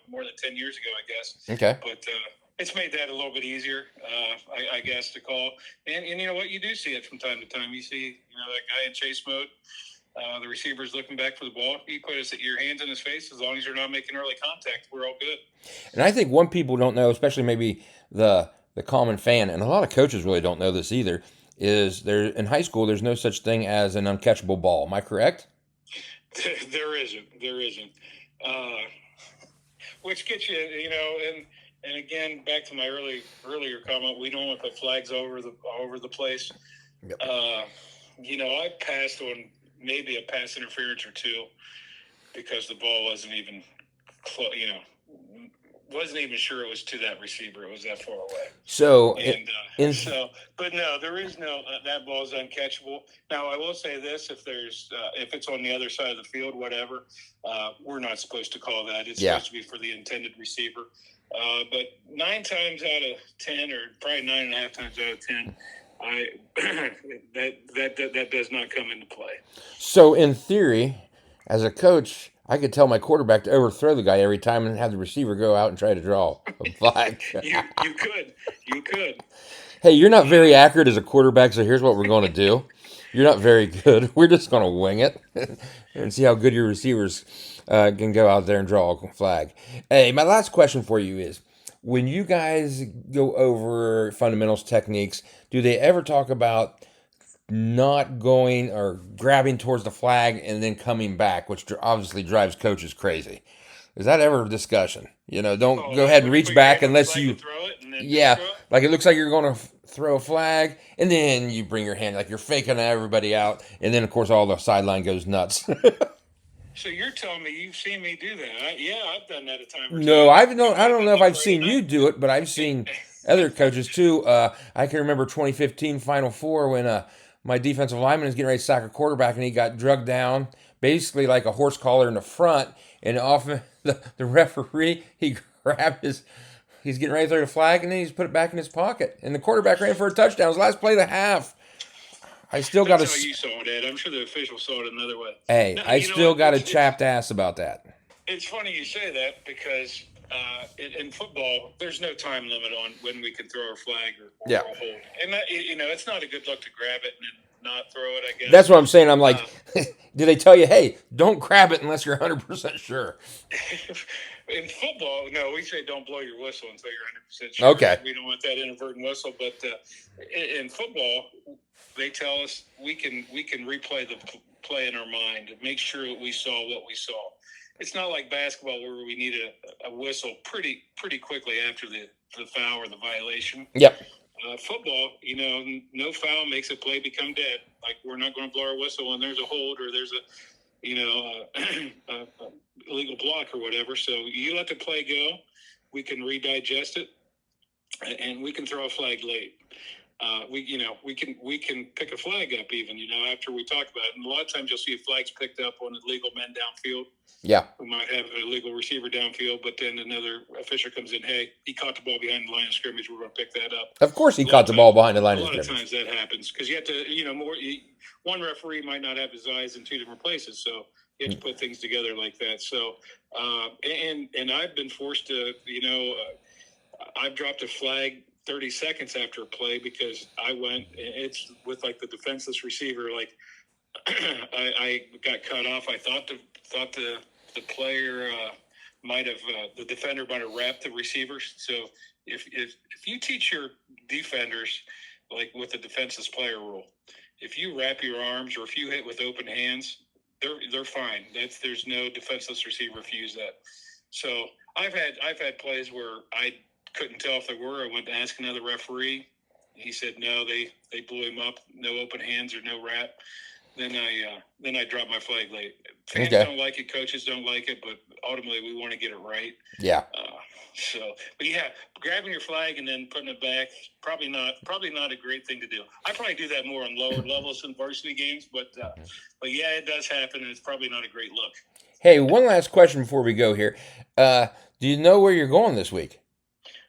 more than 10 years ago, I guess. Okay. But it's made that a little bit easier, I guess, to call. And you know what? You do see it from time to time. You see, that guy in chase mode. The receiver's looking back for the ball. You put your hands in his face. As long as you're not making early contact, we're all good. And I think one people don't know, especially maybe the common fan, and a lot of coaches really don't know this either, is there in high school there's no such thing as an uncatchable ball. Am I correct? There isn't. Which gets you, and again, back to my earlier comment, we don't want to put flags over the place. Yep. I passed on maybe a pass interference or 2 because the ball wasn't even wasn't even sure it was to that receiver. It was that far away. So, but no, there is no that ball is uncatchable. Now, I will say this: if it's on the other side of the field, whatever, we're not supposed to call that. It's supposed to be for the intended receiver. But 9 times out of 10, or probably 9.5 times out of 10. That does not come into play. So in theory, as a coach, I could tell my quarterback to overthrow the guy every time and have the receiver go out and try to draw a flag. You could. Hey, you're not very accurate as a quarterback, so here's what we're going to do. You're not very good. We're just going to wing it and see how good your receivers can go out there and draw a flag. Hey, my last question for you is, when you guys go over fundamentals techniques, do they ever talk about not going or grabbing towards the flag and then coming back, which obviously drives coaches crazy? Is that ever a discussion? Don't go ahead and reach back unless you... Yeah, like it looks like you're going to throw a flag, and then you bring your hand like you're faking everybody out, and then, of course, all the sideline goes nuts. So you're telling me you've seen me do that? I've done that a time or two. No, I don't know if I've seen you do it, but I've seen other coaches too. I can remember 2015 Final Four when my defensive lineman was getting ready to sack a quarterback, and he got drugged down, basically like a horse collar in the front, and off the referee, he grabbed he's getting ready to throw the flag, and then he's put it back in his pocket, and the quarterback ran for a touchdown. It was the last play of the half. I still got to. That's how you saw it, Ed. I'm sure the officials saw it another way. Hey, I still got a chapped ass about that. It's funny you say that because in football, there's no time limit on when we can throw a flag or a hold. And it's not a good look to grab it and not throw it, I guess. That's what I'm saying. I'm like, do they tell you, hey, don't grab it unless you're 100% sure? In football, no, we say don't blow your whistle until you're 100% sure. Okay. We don't want that inadvertent whistle. But in football, they tell us we can replay the play in our mind and make sure that we saw what we saw. It's not like basketball where we need a whistle pretty quickly after the foul or the violation. Yep. Football, no foul makes a play become dead. Like, we're not going to blow our whistle when there's a hold or there's a illegal block or whatever. So you let the play go. We can redigest it, and we can throw a flag late. We can pick a flag up even, after we talk about it. And a lot of times you'll see flags picked up on illegal men downfield. Yeah. We might have an illegal receiver downfield, but then another official comes in, hey, he caught the ball behind the line of scrimmage. We're going to pick that up. Of course he caught the ball behind the line of scrimmage. A lot of times that happens because you have to, one referee might not have his eyes in 2 different places. So you have to put things together like that. So, and I've been forced to, I've dropped a flag 30 seconds after a play because it's with like the defenseless receiver. Like I got cut off. I thought the player the defender might have wrapped the receivers. So if you teach your defenders, like with the defenseless player rule, if you wrap your arms or if you hit with open hands, they're fine. There's no defenseless receiver refuse that. So I've had plays where I couldn't tell if they were. I went to ask another referee. He said no, they blew him up. No open hands or no wrap. Then I dropped my flag late. Fans don't like it, coaches don't like it, but ultimately we want to get it right. Yeah. But yeah, grabbing your flag and then putting it back, probably not a great thing to do. I probably do that more on lower levels in varsity games, but yeah, it does happen, and it's probably not a great look. Hey, one last question before we go here. Do you know where you're going this week?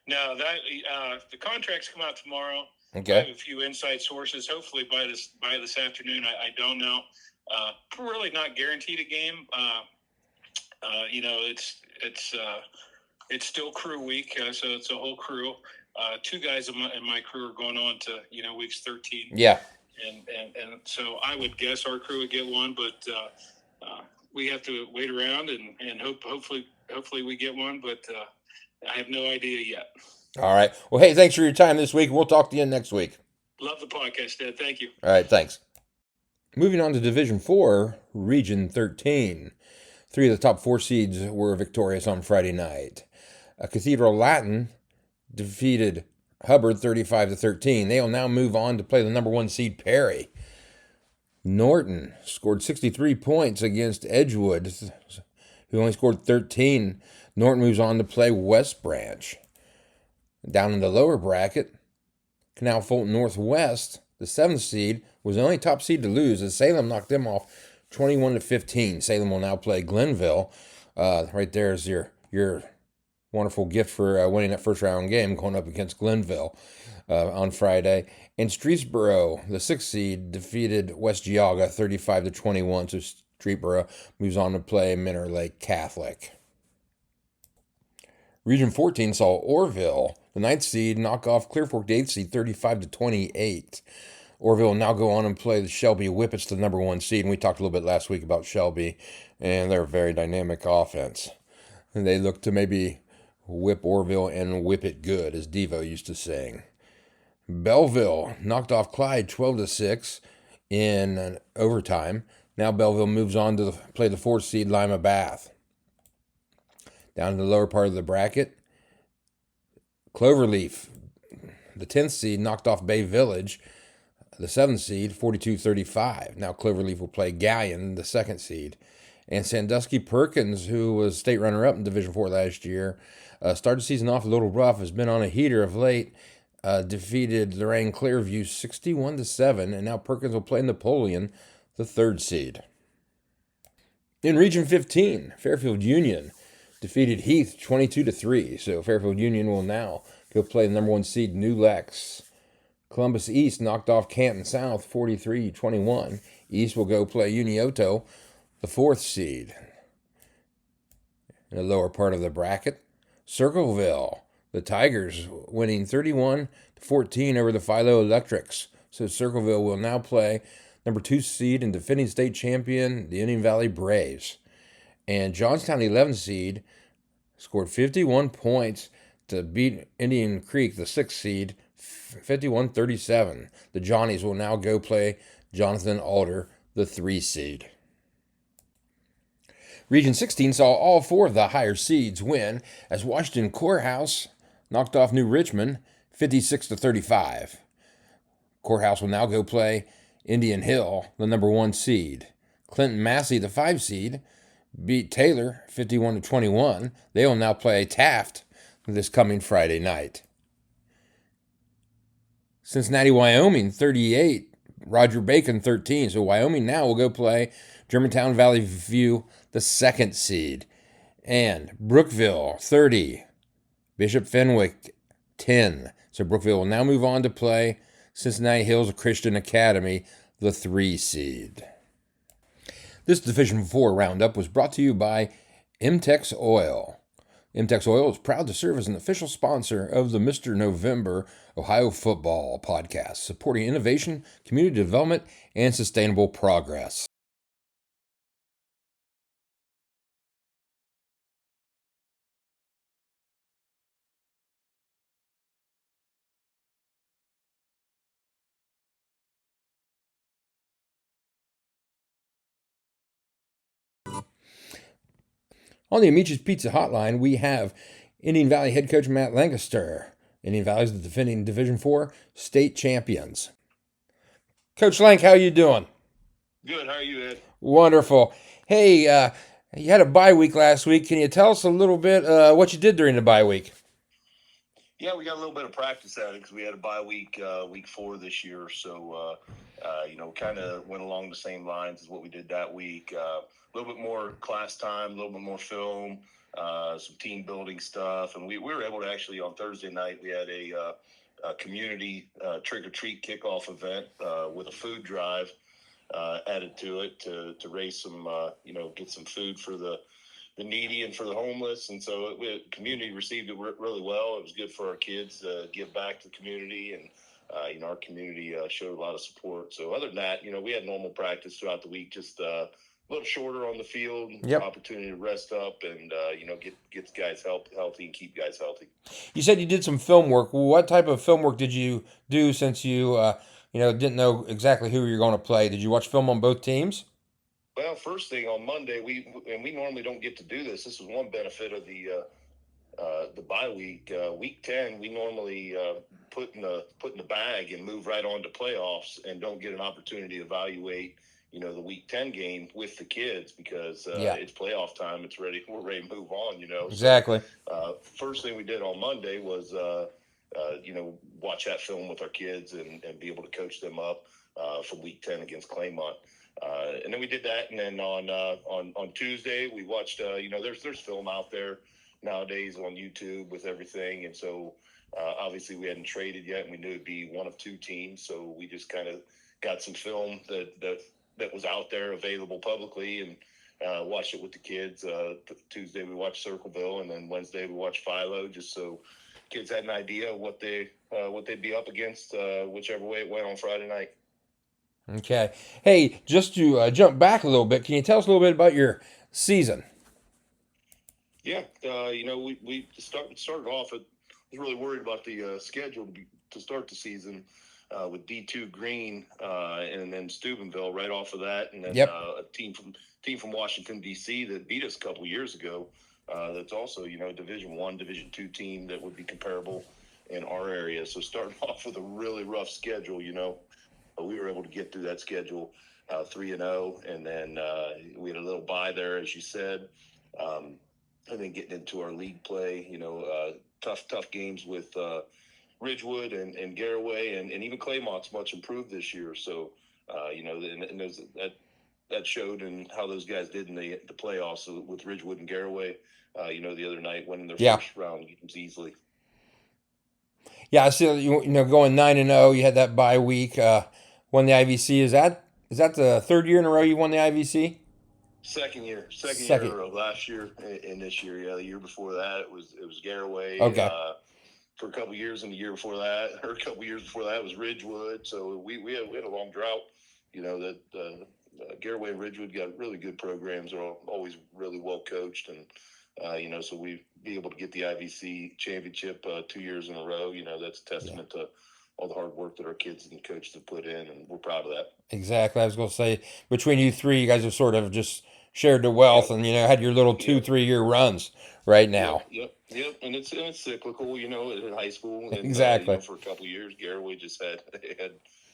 No, the contracts come out tomorrow. Okay. I have a few inside sources. Hopefully by this afternoon. I don't know. Really not guaranteed a game. It's still crew week, so it's a whole crew. Two guys in my crew are going on to weeks 13. Yeah. And so I would guess our crew would get one, but we have to wait around and hopefully we get one, but I have no idea yet. All right. Well, hey, thanks for your time this week. We'll talk to you next week. Love the podcast, Ed. Thank you. All right, thanks. Moving on to Division 4, Region 13. 3 of the top 4 seeds were victorious on Friday night. Cathedral Latin defeated Hubbard 35-13. They will now move on to play the number 1 seed Perry. Norton scored 63 points against Edgewood, who only scored 13. Norton moves on to play West Branch. Down in the lower bracket, Canal Fulton Northwest, the 7th seed, was the only top seed to lose as Salem knocked them off 21-15. Salem will now play Glenville. Right there is your wonderful gift for winning that first round game, going up against Glenville on Friday. And Streetsboro, the 6th seed, defeated West Geauga 35-21. So Streetsboro moves on to play Minter Lake Catholic. Region 14 saw Orville, the 9th seed, knock off Clear Fork, the 8th seed, 35-28. Orville will now go on and play the Shelby Whippets, the number 1 seed. And we talked a little bit last week about Shelby, and they're a very dynamic offense. And they look to maybe whip Orville and whip it good, as Devo used to sing. Belleville knocked off Clyde 12-6 in overtime. Now Belleville moves on to play the 4th seed, Lima Bath. Down in the lower part of the bracket, Cloverleaf, the 10th seed, knocked off Bay Village, the 7th seed, 42-35. Now Cloverleaf will play Galleon, the 2nd seed. And Sandusky Perkins, who was state runner-up in Division 4 last year, started the season off a little rough, has been on a heater of late, defeated Lorraine Clearview 61-7, and now Perkins will play Napoleon, the 3rd seed. In Region 15, Fairfield Union defeated Heath 22-3, so Fairfield Union will now go play the number 1 seed New Lex. Columbus East knocked off Canton South 43-21. East will go play Unioto, the 4th seed. In the lower part of the bracket, Circleville, the Tigers winning 31-14 over the Philo Electrics. So Circleville will now play number 2 seed and defending state champion, the Indian Valley Braves. And Johnstown, 11th seed, scored 51 points to beat Indian Creek, the 6th seed, 51-37. The Johnnies will now go play Jonathan Alder, the 3 seed. Region 16 saw all 4 of the higher seeds win as Washington Courthouse knocked off New Richmond 56-35. Courthouse will now go play Indian Hill, the number 1 seed. Clinton Massey, the 5 seed, beat Taylor 51-21. They will now play Taft this coming Friday night. Cincinnati, Wyoming, 38. Roger Bacon, 13. So Wyoming now will go play Germantown Valley View, the 2nd seed. And Brookville, 30. Bishop Fenwick, 10. So Brookville will now move on to play Cincinnati Hills Christian Academy, the 3 seed. This Division 4 roundup was brought to you by MTEX Oil. MTEX Oil is proud to serve as an official sponsor of the Mr. November Ohio Football podcast, supporting innovation, community development, and sustainable progress. On the Amich's Pizza Hotline, we have Indian Valley head coach Matt Lancaster. Indian Valley's the defending Division IV state champions. Coach Lank, how you doing? Good. How are you, Ed? Wonderful. Hey, you had a bye week last week. Can you tell us a little bit what you did during the bye week? Yeah, we got a little bit of practice at it because we had a bye week, week 4 this year. So, kind of went along the same lines as what we did that week. A little bit more class time, a little bit more film, some team building stuff. And we were able to actually, on Thursday night, we had a community trick-or-treat kickoff event with a food drive added to it to raise some, get some food for the needy and for the homeless. And so the community received it really well. It was good for our kids to give back to the community. And, our community showed a lot of support. So other than that, we had normal practice throughout the week, just a little shorter on the field, opportunity to rest up and, get guys healthy and keep guys healthy. You said you did some film work. What type of film work did you do since you, didn't know exactly who you're going to play? Did you watch film on both teams? Well, first thing on Monday, we normally don't get to do this. This was one benefit of the bye week. Week 10, we normally put in the bag and move right on to playoffs, and don't get an opportunity to evaluate, the Week 10 game with the kids because it's playoff time. We're ready to move on. Exactly. So, first thing we did on Monday was watch that film with our kids and be able to coach them up for Week 10 against Claymont. And then we did that, and then on Tuesday we watched. There's film out there nowadays on YouTube with everything, and so obviously we hadn't traded yet, and we knew it'd be one of two teams, so we just kind of got some film that was out there available publicly, and watched it with the kids. Tuesday we watched Circleville, and then Wednesday we watched Philo, just so kids had an idea of what they'd be up against, whichever way it went on Friday night. Okay. Hey, just to jump back a little bit, can you tell us a little bit about your season? Yeah, we started off. I was really worried about the schedule to start the season with D2 Green and then Steubenville right off of that, and then a team from Washington D.C. that beat us a couple years ago. That's also Division I, Division II team that would be comparable in our area. So starting off with a really rough schedule, we were able to get through that schedule 3-0, and then we had a little bye there, as you said. And then getting into our league play, tough games with Ridgewood and Garraway, and even Claymont's much improved this year. So, that showed in how those guys did in the playoffs with Ridgewood and Garraway. The other night winning their first round games easily. Yeah, I see. Going 9-0, you had that bye week. Won the IVC. Is that the third year in a row you won the IVC? Second year in a row. Last year and this year. Yeah, the year before that it was Garraway. Okay. For a couple of years, and the year before that, or a couple of years before that, was Ridgewood. So we had a long drought. Garraway and Ridgewood got really good programs. Are always really well coached, and so we be able to get the IVC championship 2 years in a row. That's a testament to all the hard work that our kids and coaches have put in, and we're proud of that. Exactly. I was going to say, between you three, you guys have sort of just shared the wealth and, had your little 2-3 year runs right now. Yep. And it's cyclical, in high school. And, exactly. For a couple of years, Garraway just had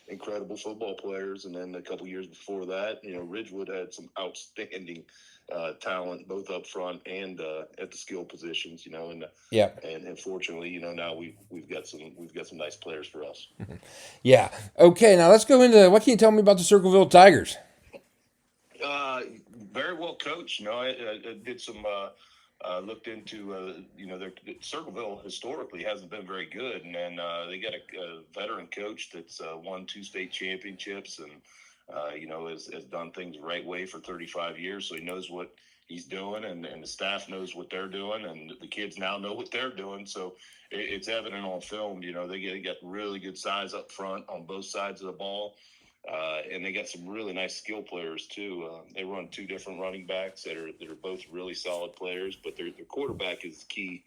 incredible football players. And then a couple of years before that, Ridgewood had some outstanding talent, both up front and at the skill positions, and fortunately, now we've got some nice players for us. Yeah. Okay. Now let's go into, what can you tell me about the Circleville Tigers? Very well coached. I did some, looked into, Circleville historically hasn't been very good. And then they got a veteran coach that's won 2 state championships and, has done things the right way for 35 years. So he knows what he's doing, and the staff knows what they're doing, and the kids now know what they're doing. So it's evident on film. They got really good size up front on both sides of the ball. And they got some really nice skill players too. They run 2 different running backs that are both really solid players, but their quarterback is key,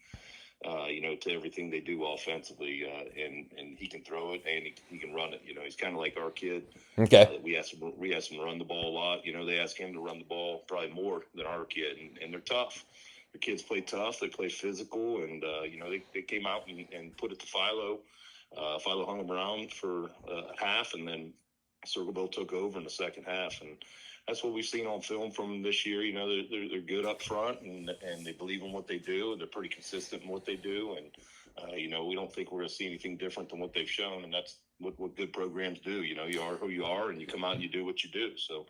to everything they do offensively. And he can throw it and he can run it. He's kind of like our kid. Okay. We ask him to run the ball a lot. They ask him to run the ball probably more than our kid, and they're tough. the kids play tough, they play physical, and they came out and put it to Philo. Philo hung them around for half, and then Circleville took over in the second half, and that's what we've seen on film from them this year. They're good up front, and they believe in what they do, and they're pretty consistent in what they do, and we don't think we're going to see anything different than what they've shown, and that's what good programs do. You are who you are, and you come out and you do what you do. So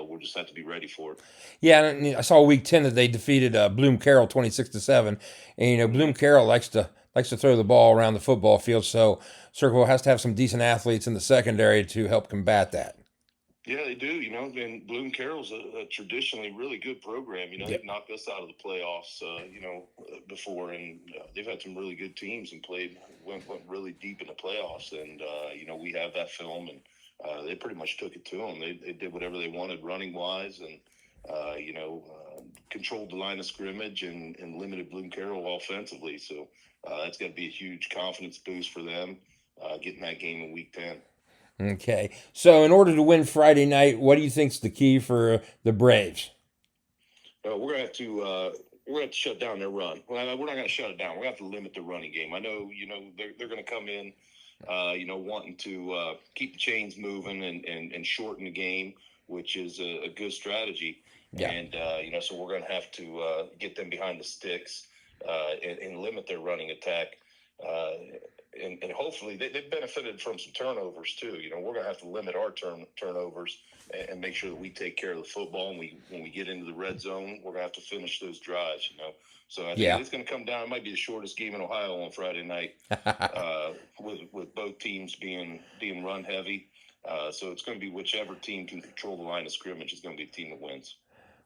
we'll just have to be ready for it. Yeah, and I saw week 10 that they defeated Bloom Carroll 26-7, and Bloom Carroll likes to throw the ball around the football field, so Circleville has to have some decent athletes in the secondary to help combat that. Yeah, they do. And Bloom Carroll's a traditionally really good program. They've knocked us out of the playoffs, before, and they've had some really good teams and went really deep in the playoffs. And we have that film, and they pretty much took it to them. They did whatever they wanted running wise, and controlled the line of scrimmage and limited Bloom Carroll offensively. So that's going to be a huge confidence boost for them getting that game in week 10. Okay, so in order to win Friday night, what do you think's the key for the Braves? We're gonna have to shut down their run. Well, we're not gonna shut it down. We're gonna have to limit the running game. I know, they're gonna come in, wanting to keep the chains moving and shorten the game, which is a good strategy. Yeah. And so we're gonna have to get them behind the sticks and limit their running attack. And hopefully they've benefited from some turnovers too. We're going to have to limit our turnovers and make sure that we take care of the football. And when we get into the red zone, we're going to have to finish those drives. So I think it's going to come down. It might be the shortest game in Ohio on Friday night, with both teams being run heavy. So it's going to be whichever team can control the line of scrimmage is going to be the team that wins.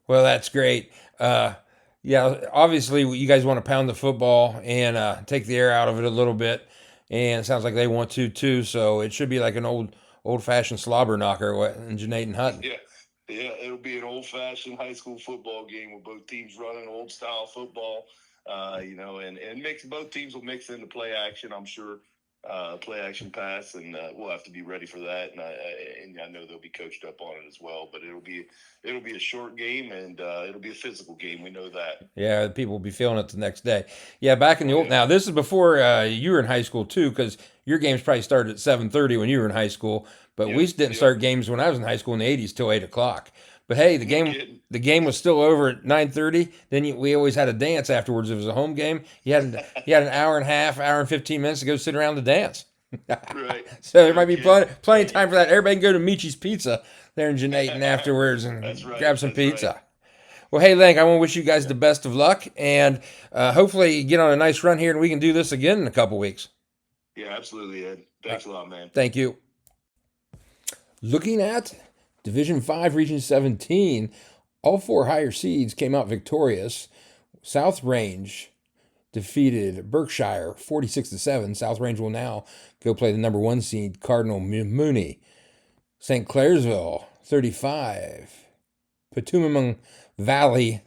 Well, that's great. Obviously you guys want to pound the football and take the air out of it a little bit. And it sounds like they want to too, so it should be like an old-fashioned slobber knocker in Jeanette and Hutton. Yeah, it'll be an old-fashioned high school football game with both teams running old-style football, and both teams will mix into play action, I'm sure, play action pass, and we'll have to be ready for that. And I know they'll be coached up on it as well. But it'll be a short game, and it'll be a physical game. We know that. Yeah, people will be feeling it the next day. Yeah, back in the old. Now this is before you were in high school too, because your games probably started at 7:30 when you were in high school. But we didn't start games when I was in high school in the 80s till 8:00. But hey, the game was still over at 9:30. Then we always had a dance afterwards. If it was a home game, you had an hour and a half, hour and 15 minutes to go sit around and dance. Right. So there might be plenty of time for that. Everybody can go to Michi's Pizza there in Jeanette and afterwards and grab some pizza. Right. Well, hey, Lank, I want to wish you guys the best of luck, and hopefully get on a nice run here, and we can do this again in a couple weeks. Yeah, absolutely, Ed. Thanks a lot, man. Thank you. Looking at Division 5, Region 17, all four higher seeds came out victorious. South Range defeated Berkshire 46-7. South Range will now go play the number 1 seed, Cardinal Mooney. St. Clairsville 35. Petumimung Valley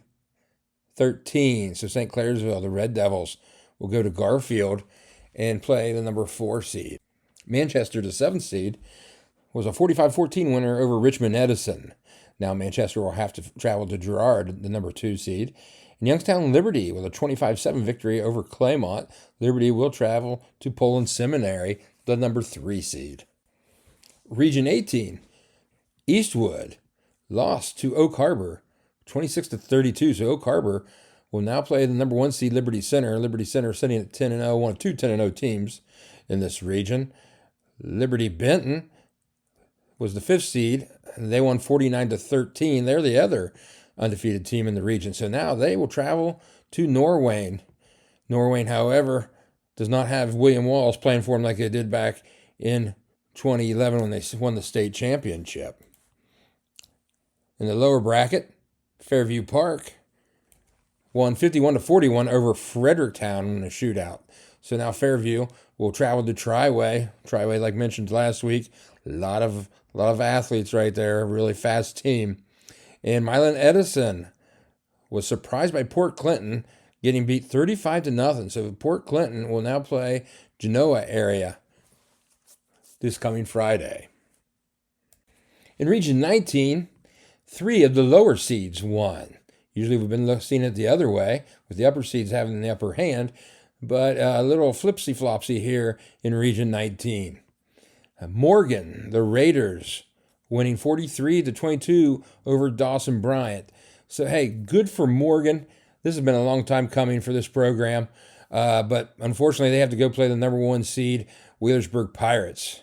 13. So St. Clairsville, the Red Devils, will go to Garfield and play the number 4 seed. Manchester, the 7th seed, was a 45-14 winner over Richmond Edison. Now Manchester will have to travel to Girard, the number 2 seed. And Youngstown Liberty with a 25-7 victory over Claymont. Liberty will travel to Poland Seminary, the number 3 seed. Region 18, Eastwood lost to Oak Harbor 26-32. So Oak Harbor will now play the number 1 seed Liberty Center. Liberty Center sitting at 10-0, one of 2 10-0 teams in this region. Liberty Benton was the 5th seed, and they won 49-13. They're the other undefeated team in the region. So now they will travel to Norwayne. Norwayne, however, does not have William Walls playing for them like they did back in 2011 when they won the state championship. In the lower bracket, Fairview Park won 51-41 over Fredericktown in a shootout. So now Fairview will travel to Triway. Triway, like mentioned last week, a lot of athletes right there, a really fast team. And Milan Edison was surprised by Port Clinton, getting beat 35-0. So Port Clinton will now play Genoa area this coming Friday. In Region 19, 3 of the lower seeds won. Usually we've been seeing it the other way, with the upper seeds having the upper hand, but a little flipsy-flopsy here in Region 19. Morgan, the Raiders, winning 43-22 over Dawson Bryant. So, hey, good for Morgan. This has been a long time coming for this program, but unfortunately they have to go play the number 1 seed, Wheelersburg Pirates.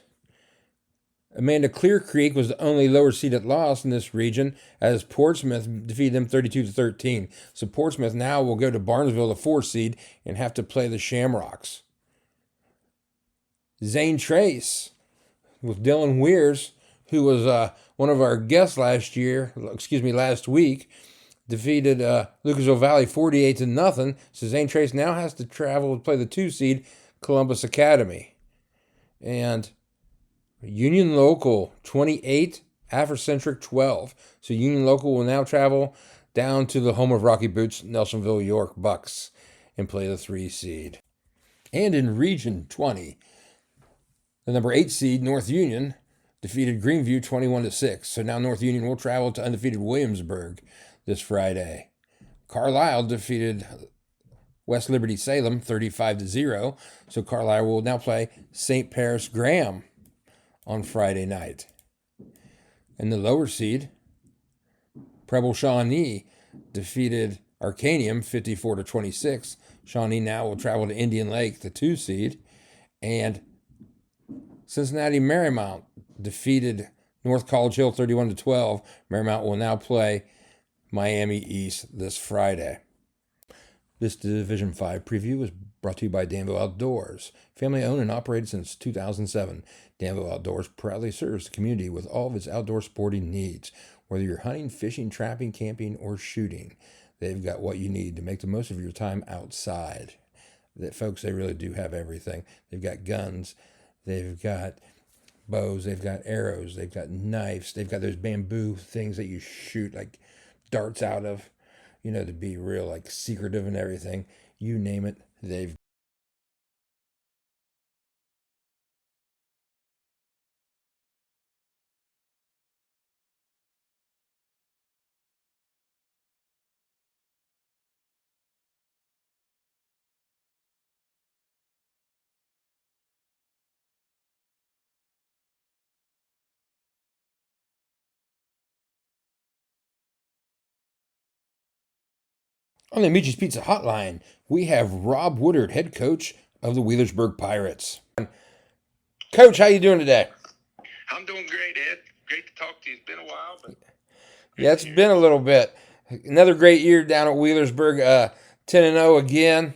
Amanda Clear Creek was the only lower seeded loss in this region, as Portsmouth defeated them 32-13. So Portsmouth now will go to Barnesville, the 4 seed, and have to play the Shamrocks. Zane Trace with Dylan Weirs, who was one of our guests last week, defeated Lucasville Valley 48-0. So Zane Trace now has to travel to play the 2 seed, Columbus Academy. And Union Local 28, Afrocentric 12. So Union Local will now travel down to the home of Rocky Boots, Nelsonville York Bucks, and play the 3 seed. And in Region 20, the number 8 seed, North Union, defeated Greenview 21-6. So now North Union will travel to undefeated Williamsburg this Friday. Carlisle defeated West Liberty Salem 35-0. So Carlisle will now play St. Paris Graham on Friday night. In the lower seed, Preble Shawnee defeated Arcanium 54-26. Shawnee now will travel to Indian Lake, the 2 seed. And Cincinnati Marymount defeated North College Hill 31-12. Marymount will now play Miami East this Friday. This Division 5 preview is brought to you by Danville Outdoors. Family owned and operated since 2007. Danville Outdoors proudly serves the community with all of its outdoor sporting needs. Whether you're hunting, fishing, trapping, camping, or shooting, they've got what you need to make the most of your time outside. Folks, they really do have everything. They've got guns, they've got bows, they've got arrows, they've got knives, they've got those bamboo things that you shoot like darts out of, to be real like secretive and everything. You name it, they've On the Amicis Pizza Hotline, we have Rob Woodard, head coach of the Wheelersburg Pirates. Coach, how you doing today? I'm doing great, Ed. Great to talk to you. It's been a while, but yeah, it's been a little bit. Another great year down at Wheelersburg, 10-0 again.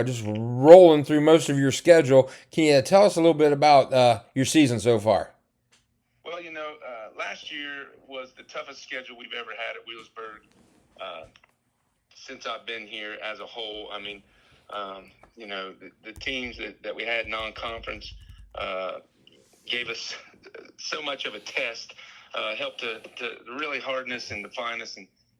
Just rolling through most of your schedule. Can you tell us a little bit about your season so far? Well, last year was the toughest schedule we've ever had at Wheelersburg since I've been here as a whole. I mean, the teams that we had non-conference gave us so much of a test, helped to really harden us and define us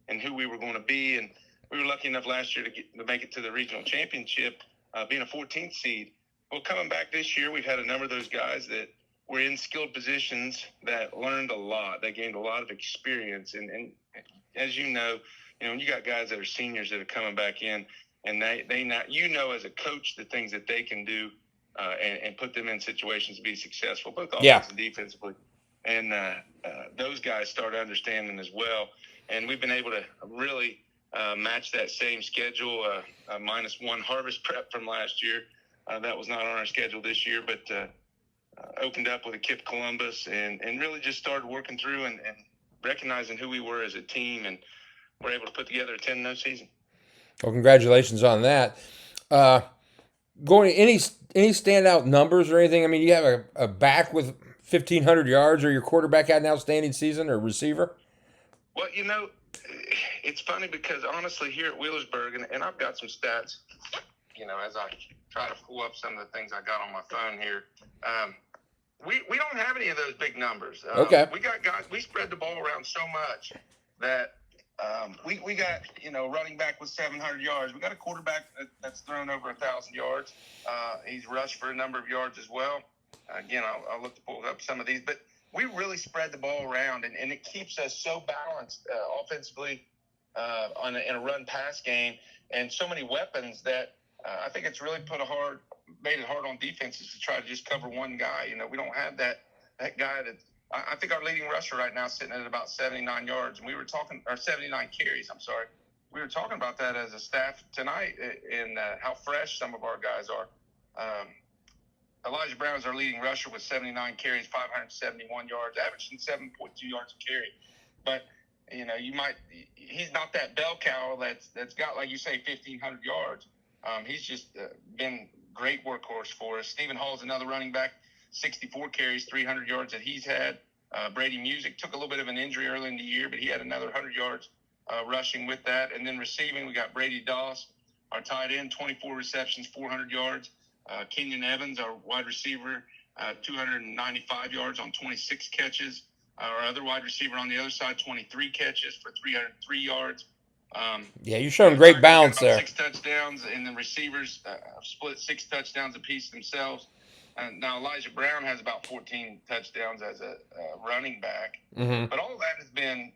and who we were going to be. And we were lucky enough last year to make it to the regional championship, being a 14th seed. Well, coming back this year, we've had a number of those guys that were in skilled positions that learned a lot. They gained a lot of experience. And as you know, when you got guys that are seniors that are coming back in, and they not, as a coach, the things that they can do and put them in situations to be successful, both offensively and defensively. And those guys started understanding as well. And we've been able to really match that same schedule, -1 harvest prep from last year. That was not on our schedule this year, but opened up with a KIPP Columbus and really just started working through and recognizing who we were as a team, and we're able to put together a 10-0 season. Well, congratulations on that. Going to any standout numbers or anything? I mean, you have a back with 1,500 yards, or your quarterback had an outstanding season, or receiver? Well, it's funny because honestly, here at Wheelersburg, and I've got some stats, as I try to pull up some of the things I got on my phone here. We don't have any of those big numbers. Okay. We got guys, we spread the ball around so much that we got, running back with 700 yards. We got a quarterback that's thrown over 1,000 yards. He's rushed for a number of yards as well. Again, I'll look to pull up some of these, but we really spread the ball around, and it keeps us so balanced offensively, in a run-pass game, and so many weapons that I think it's really made it hard on defenses to try to just cover one guy. We don't have that guy that I think our leading rusher right now is sitting at about 79 yards, and we were talking, or 79 carries. I'm sorry. We were talking about that as a staff tonight, and how fresh some of our guys are. Elijah Brown is our leading rusher with 79 carries, 571 yards, averaging 7.2 yards a carry. But he's not that bell cow that's got, like you say, 1,500 yards. He's just been great workhorse for us. Stephen Hall's another running back, 64 carries, 300 yards that he's had. Brady Music took a little bit of an injury early in the year, but he had another 100 yards rushing with that. And then receiving, we got Brady Doss, our tight end, 24 receptions, 400 yards. Kenyon Evans, our wide receiver, 295 yards on 26 catches. Our other wide receiver on the other side, 23 catches for 303 yards. You're showing great balance there. 6 touchdowns, and the receivers split 6 touchdowns apiece themselves. Now Elijah Brown has about 14 touchdowns as a running back. Mm-hmm. But all of that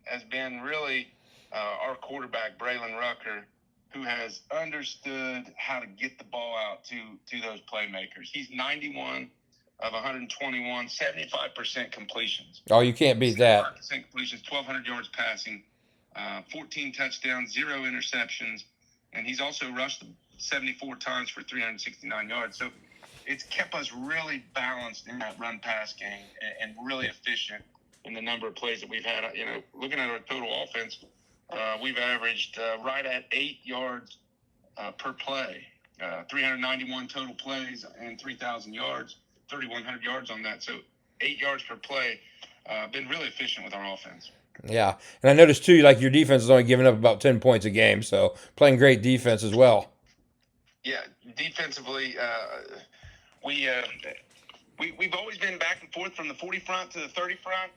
has been really our quarterback, Braylon Rucker, who has understood how to get the ball out to those playmakers. He's 91 of 121, 75% completions. Oh, you can't beat that. 75% completions, 1,200 yards passing, 14 touchdowns, 0 interceptions, and he's also rushed 74 times for 369 yards. So it's kept us really balanced in that run-pass game and really efficient in the number of plays that we've had. Looking at our total offense, we've averaged right at 8 yards per play, 391 total plays and 3,000 yards, 3,100 yards on that. So 8 yards per play. Been really efficient with our offense. Yeah, and I noticed too, like your defense is only giving up about 10 points a game, so playing great defense as well. Yeah, defensively, we've always been back and forth from the 40 front to the 30 front.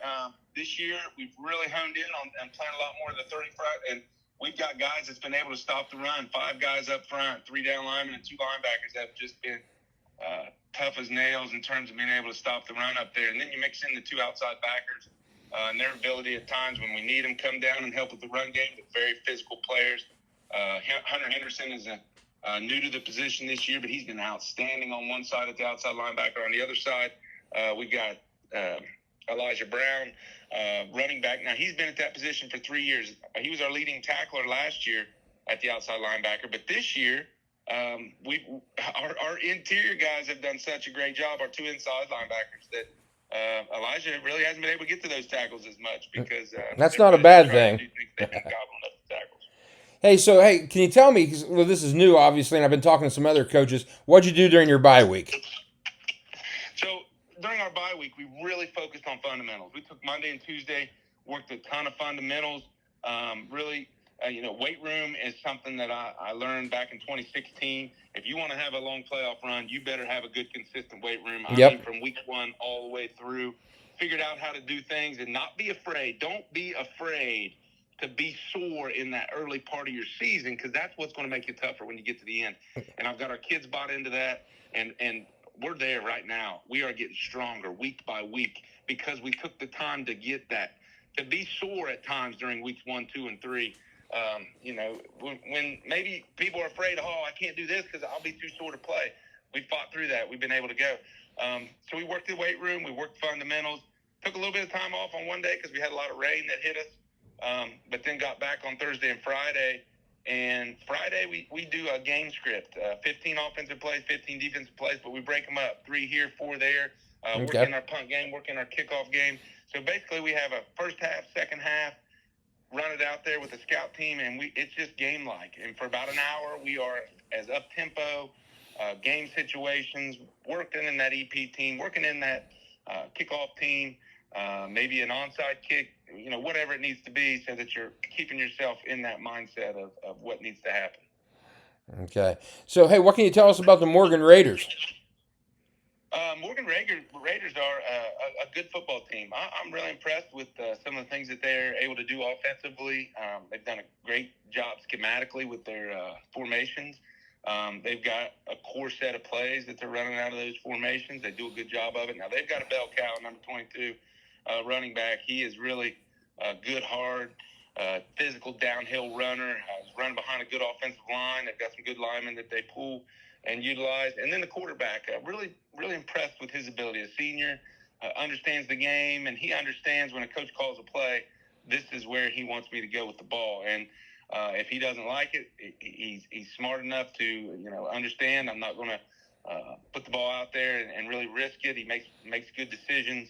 This year, we've really honed in on playing a lot more of the 30 front, and we've got guys that's been able to stop the run. 5 guys up front, 3 down linemen, and 2 linebackers that have just been tough as nails in terms of being able to stop the run up there. And then you mix in the 2 outside backers and their ability at times when we need them come down and help with the run game. But very physical players. Hunter Henderson is new to the position this year, but he's been outstanding on one side at the outside linebacker. On the other side, we've got Elijah Brown, running back. Now, he's been at that position for 3 years. He was our leading tackler last year at the outside linebacker. But this year, our interior guys have done such a great job, our 2 inside linebackers, that Elijah really hasn't been able to get to those tackles as much because that's not a bad thing. Hey, can you tell me, 'cause, well, this is new, obviously, and I've been talking to some other coaches, what'd you do during your bye week? So during our bye week, we really focused on fundamentals. We took Monday and Tuesday, worked a ton of fundamentals. Weight room is something that I learned back in 2016. If you want to have a long playoff run, you better have a good, consistent weight room. I mean, from week 1 all the way through. Figured out how to do things and not be afraid. Don't be afraid to be sore in that early part of your season, because that's what's going to make you tougher when you get to the end. And I've got our kids bought into that, and we're there right now. We are getting stronger week by week because we took the time to get that. To be sore at times during weeks 1, 2, and 3. When maybe people are afraid, I can't do this because I'll be too sore to play. We fought through that. We've been able to go. So we worked the weight room. We worked fundamentals. Took a little bit of time off on one day because we had a lot of rain that hit us. But then got back on Thursday and Friday. And Friday we do a game script, 15 offensive plays, 15 defensive plays, but we break them up, 3 here, 4 there. Working our punt game, working our kickoff game. So basically we have a first half, second half, run it out there with the scout team, and it's just game-like. And for about an hour, we are as up-tempo, game situations, working in that EP team, working in that kickoff team, maybe an onside kick, whatever it needs to be, so that you're keeping yourself in that mindset of what needs to happen. Okay. So, hey, what can you tell us about the Morgan Raiders? Morgan Raiders are a good football team. I'm really impressed with some of the things that they're able to do offensively. They've done a great job schematically with their formations. They've got a core set of plays that they're running out of those formations. They do a good job of it. Now, they've got a bell cow, number 22, running back. He is really good, hard, physical downhill runner. He's running behind a good offensive line. They've got some good linemen that they pull and utilize. And then the quarterback, really, really impressed with his ability. A senior, understands the game, and he understands when a coach calls a play, this is where he wants me to go with the ball. And if he doesn't like it, he's smart enough to understand. I'm not going to put the ball out there and really risk it. He makes good decisions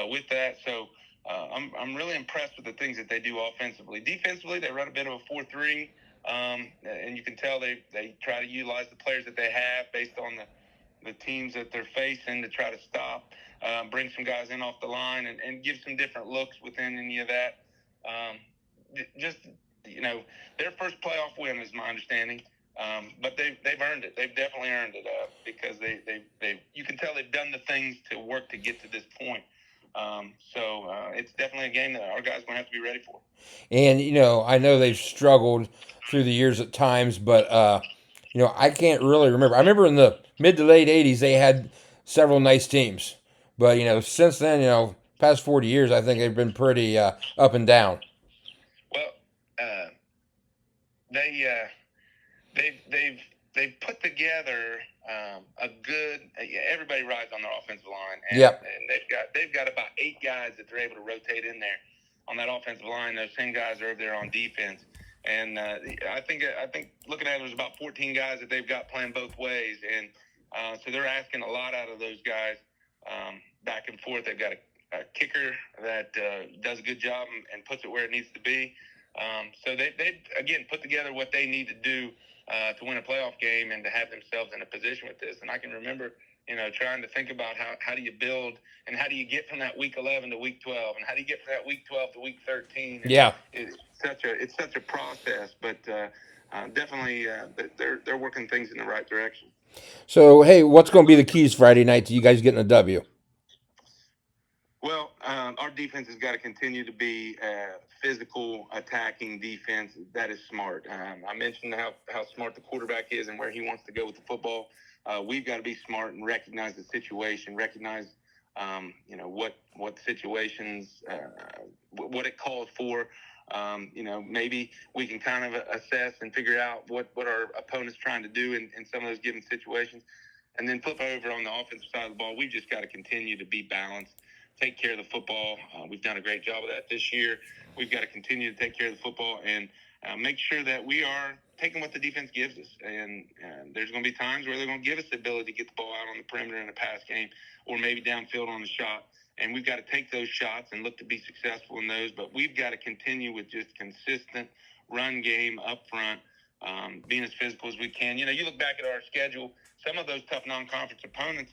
with that. So I'm really impressed with the things that they do offensively. Defensively, they run a bit of a 4-3, and you can tell they try to utilize the players that they have based on the teams that they're facing to try to stop, bring some guys in off the line, and give some different looks within any of that. Their first playoff win is my understanding. But they've earned it. They've definitely earned it because they you can tell they've done the things to work to get to this point. So it's definitely a game that our guys are going to have to be ready for. And I know they've struggled through the years at times, but I can't really remember. I remember in the mid to late '80s they had several nice teams, but since then, past 40 years, I think they've been pretty up and down. Well, they've put together a good. Everybody rides on their offensive line, and they've got about 8 guys that they're able to rotate in there on that offensive line. Those same guys are over there on defense, and I think looking at it, there's about 14 guys that they've got playing both ways, and so they're asking a lot out of those guys back and forth. They've got a kicker that does a good job and puts it where it needs to be. So they've again put together what they need to do to win a playoff game and to have themselves in a position with this. And I can remember, trying to think about how do you build and how do you get from that week 11 to week 12 and how do you get from that week 12 to week 13. And it's such a process, but definitely they're working things in the right direction. So, hey, what's going to be the keys Friday night to you guys getting a W? Well, our defense has got to continue to be physical, attacking defense that is smart. I mentioned how smart the quarterback is and where he wants to go with the football. We've got to be smart and recognize the situation, recognize what situations, what it calls for. Maybe we can kind of assess and figure out what our opponent's trying to do in some of those given situations. And then flip over on the offensive side of the ball. We've just got to continue to be balanced, take care of the football. We've done a great job of that this year. We've got to continue to take care of the football and make sure that we are taking what the defense gives us. And there's going to be times where they're going to give us the ability to get the ball out on the perimeter in a pass game or maybe downfield on a shot. And we've got to take those shots and look to be successful in those. But we've got to continue with just consistent run game up front, being as physical as we can. You look back at our schedule, some of those tough non-conference opponents,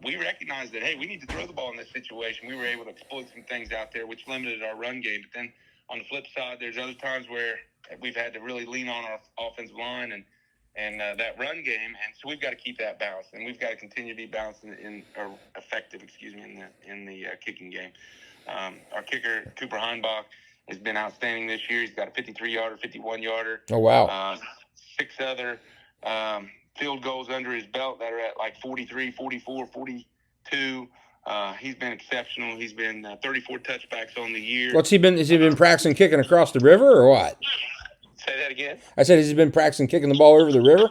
we recognized that, hey, we need to throw the ball in this situation. We were able to exploit some things out there, which limited our run game. But then on the flip side, there's other times where we've had to really lean on our offensive line and that run game. And so we've got to keep that balanced, and we've got to continue to be balanced or effective, in the kicking game. Our kicker, Cooper Heinbach, has been outstanding this year. He's got a 53-yarder, 51-yarder. Oh, wow. 6 other field goals under his belt that are at like 43, 44, 42. He's been exceptional. He's been 34 touchbacks on the year. Has he been practicing kicking across the river or what? Say that again? I said, has he been practicing kicking the ball over the river?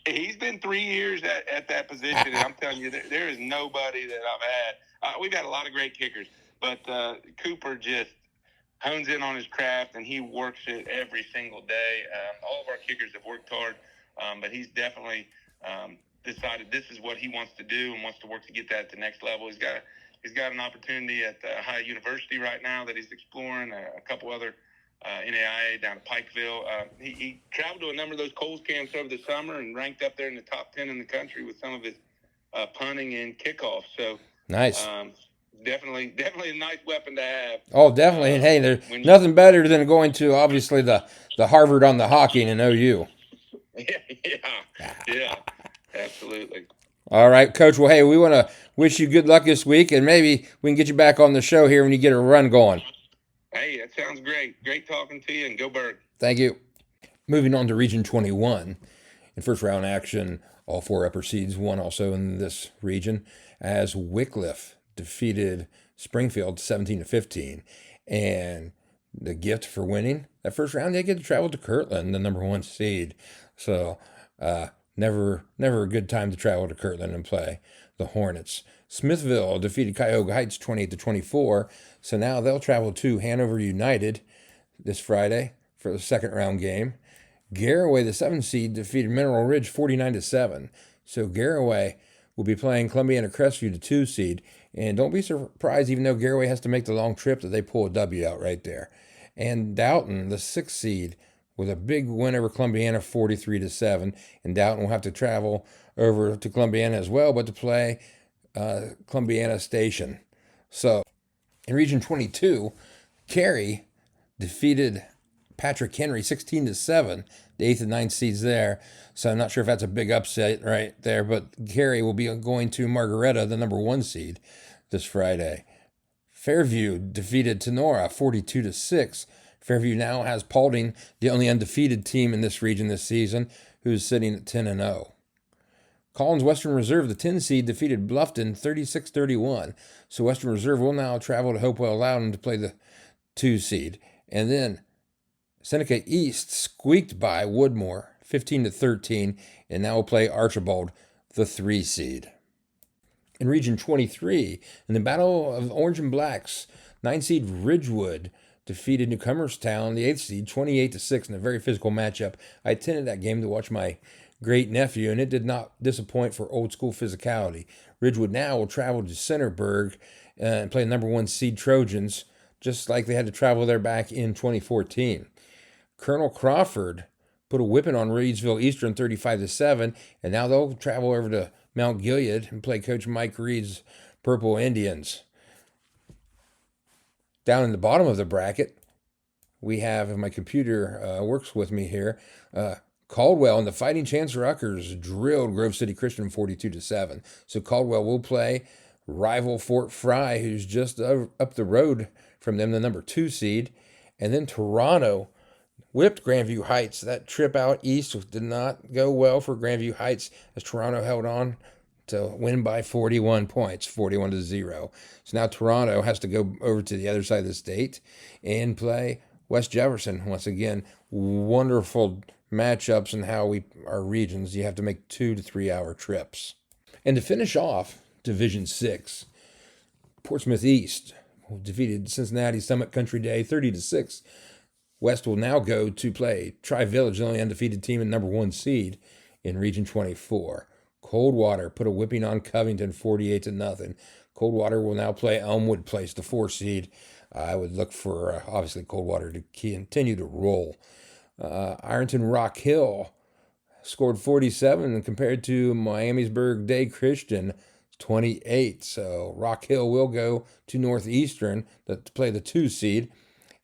He's been 3 years at that position, and I'm telling you, there is nobody that I've had. We've got a lot of great kickers, but Cooper just hones in on his craft, and he works it every single day. All of our kickers have worked hard, but he's definitely decided this is what he wants to do and wants to work to get that to the next level. He's got an opportunity at Ohio University right now that he's exploring, a couple other NAIA down at Pikeville. He traveled to a number of those Coles camps over the summer and ranked up there in the top 10 in the country with some of his punting and kickoff. So nice. Definitely a nice weapon to have. Oh, definitely. And hey, there's nothing better than going to obviously the Harvard on the hockey and OU. Yeah, absolutely. All right, Coach. Well, hey, we want to wish you good luck this week, and maybe we can get you back on the show here when you get a run going. Hey, that sounds great. Great talking to you, and go Bird. Thank you. Moving on to Region 21. In first round action, all 4 upper seeds won also in this region as Wycliffe defeated Springfield 17-15. And the gift for winning that first round, they get to travel to Kirtland, the number 1 seed. So never a good time to travel to Kirtland and play the Hornets. Smithville defeated Cuyahoga Heights 28-24. So now they'll travel to Hanover United this Friday for the second round game. Garraway, the 7 seed, defeated Mineral Ridge 49-7. So Garraway will be playing Columbiana Crestview, the 2 seed. And don't be surprised, even though Garraway has to make the long trip, that they pull a W out right there. And Dalton, the 6 seed, with a big win over Columbiana 43-7. And Dalton will have to travel over to Columbiana as well, but to play Columbiana Station. So in Region 22, Cary defeated Patrick Henry 16-7, the 8th and 9th seeds there. So I'm not sure if that's a big upset right there, but Cary will be going to Margaretta, the number 1 seed, this Friday. Fairview defeated Tenora 42-6. Fairview now has Paulding, the only undefeated team in this region this season, who's sitting at 10-0. Collins Western Reserve, the 10 seed, defeated Bluffton 36-31. So Western Reserve will now travel to Hopewell Loudon to play the 2 seed. And then Seneca East squeaked by Woodmore 15-13, and now will play Archibald, the 3 seed. In Region 23, in the Battle of Orange and Blacks, 9 seed Ridgewood defeated Newcomerstown, the 8th seed, 28-6 in a very physical matchup. I attended that game to watch my great nephew, and it did not disappoint for old school physicality. Ridgewood now will travel to Centerburg and play the number 1 seed Trojans, just like they had to travel there back in 2014. Colonel Crawford put a whipping on Reedsville Eastern 35-7, and now they'll travel over to Mount Gilead and play Coach Mike Reed's Purple Indians. Down in the bottom of the bracket, we have, if my computer works with me here, Caldwell and the Fighting Chance Ruckers drilled Grove City Christian 42-7. So Caldwell will play rival Fort Fry, who's just up the road from them, the number 2 seed. And then Toronto whipped Grandview Heights. That trip out east did not go well for Grandview Heights, as Toronto held on to win by 41 points, 41-0. So now Toronto has to go over to the other side of the state and play West Jefferson. Once again, wonderful matchups in how our regions, you have to make 2 to 3 hour trips. And to finish off Division 6, Portsmouth East defeated Cincinnati Summit Country Day 30-6. West will now go to play Tri-Village, the only undefeated team and number 1 seed in Region 24. Coldwater put a whipping on Covington 48-0. Coldwater will now play Elmwood Place, the 4 seed. I would look for, obviously, Coldwater to continue to roll. Ironton Rock Hill scored 47 compared to Miamisburg Day Christian 28. So Rock Hill will go to Northeastern to play the 2 seed.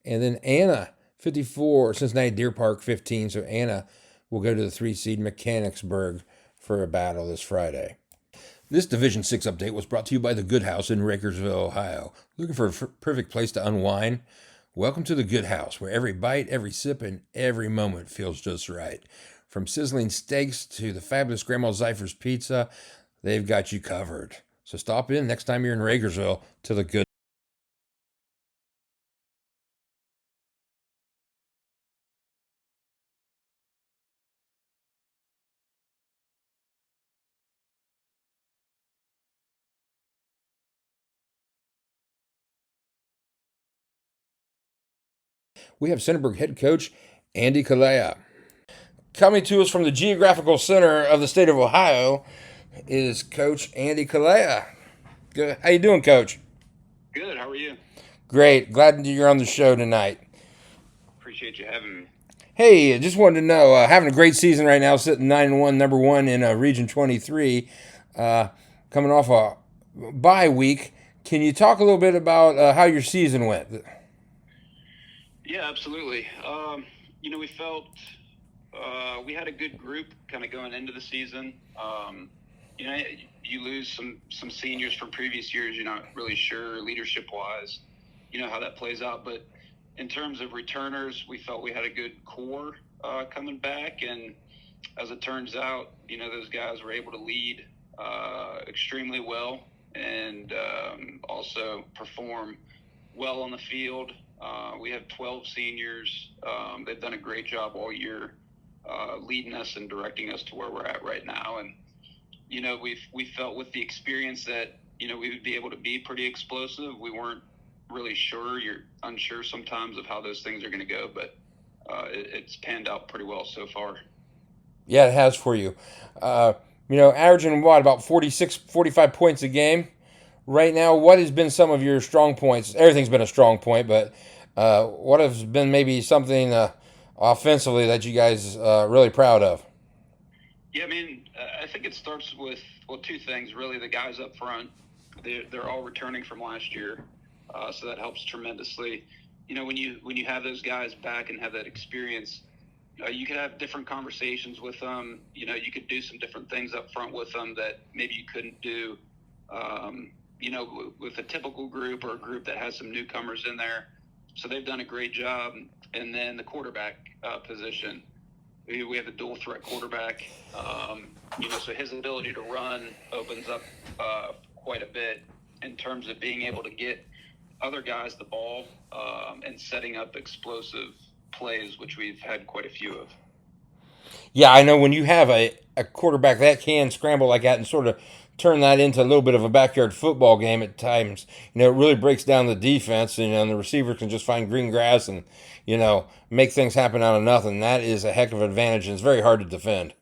And then Anna 54, Cincinnati Deer Park 15. So Anna will go to the 3 seed Mechanicsburg for a battle this Friday. This Division 6 update was brought to you by the Good House in Rakersville, Ohio. Looking for a perfect place to unwind? Welcome to the Good House, where every bite, every sip, and every moment feels just right. From sizzling steaks to the fabulous Grandma Zeifer's pizza, they've got you covered. So stop in next time you're in Rakersville to the Good. We have Centerburg head coach Andy Colella. Coming to us from the geographical center of the state of Ohio is Coach Andy Colella. Good. How you doing, Coach? Good. How are you? Great. Glad you're on the show tonight. Appreciate you having me. Hey, just wanted to know, having a great season right now, sitting 9-1, number 1 in Region 23, coming off a bye week. Can you talk a little bit about how your season went? Yeah, absolutely. We felt we had a good group kind of going into the season. You lose some seniors from previous years. You're not really sure leadership-wise, how that plays out. But in terms of returners, we felt we had a good core coming back. And as it turns out, those guys were able to lead extremely well and also perform well on the field We have 12 seniors. They've done a great job all year leading us and directing us to where we're at right now. And, we felt with the experience that, we would be able to be pretty explosive. We weren't really sure. You're unsure sometimes of how those things are going to go, but it's panned out pretty well so far. Yeah, it has for you. Averaging about 46, 45 points a game right now. What has been some of your strong points? Everything's been a strong point, but what has been maybe something offensively that you guys really proud of? Yeah, I think it starts with, two things really. The guys up front, they're all returning from last year, so that helps tremendously. When you have those guys back and have that experience, you could have different conversations with them. You could do some different things up front with them that maybe you couldn't do, with a typical group or a group that has some newcomers in there. So they've done a great job. And then the quarterback position. We have a dual threat quarterback, so his ability to run opens up quite a bit in terms of being able to get other guys the ball and setting up explosive plays, which we've had quite a few of. Yeah, I know when you have a quarterback that can scramble like that and sort of turn that into a little bit of a backyard football game at times, it really breaks down the defense, and the receiver can just find green grass and, make things happen out of nothing. That is a heck of an advantage, and it's very hard to defend.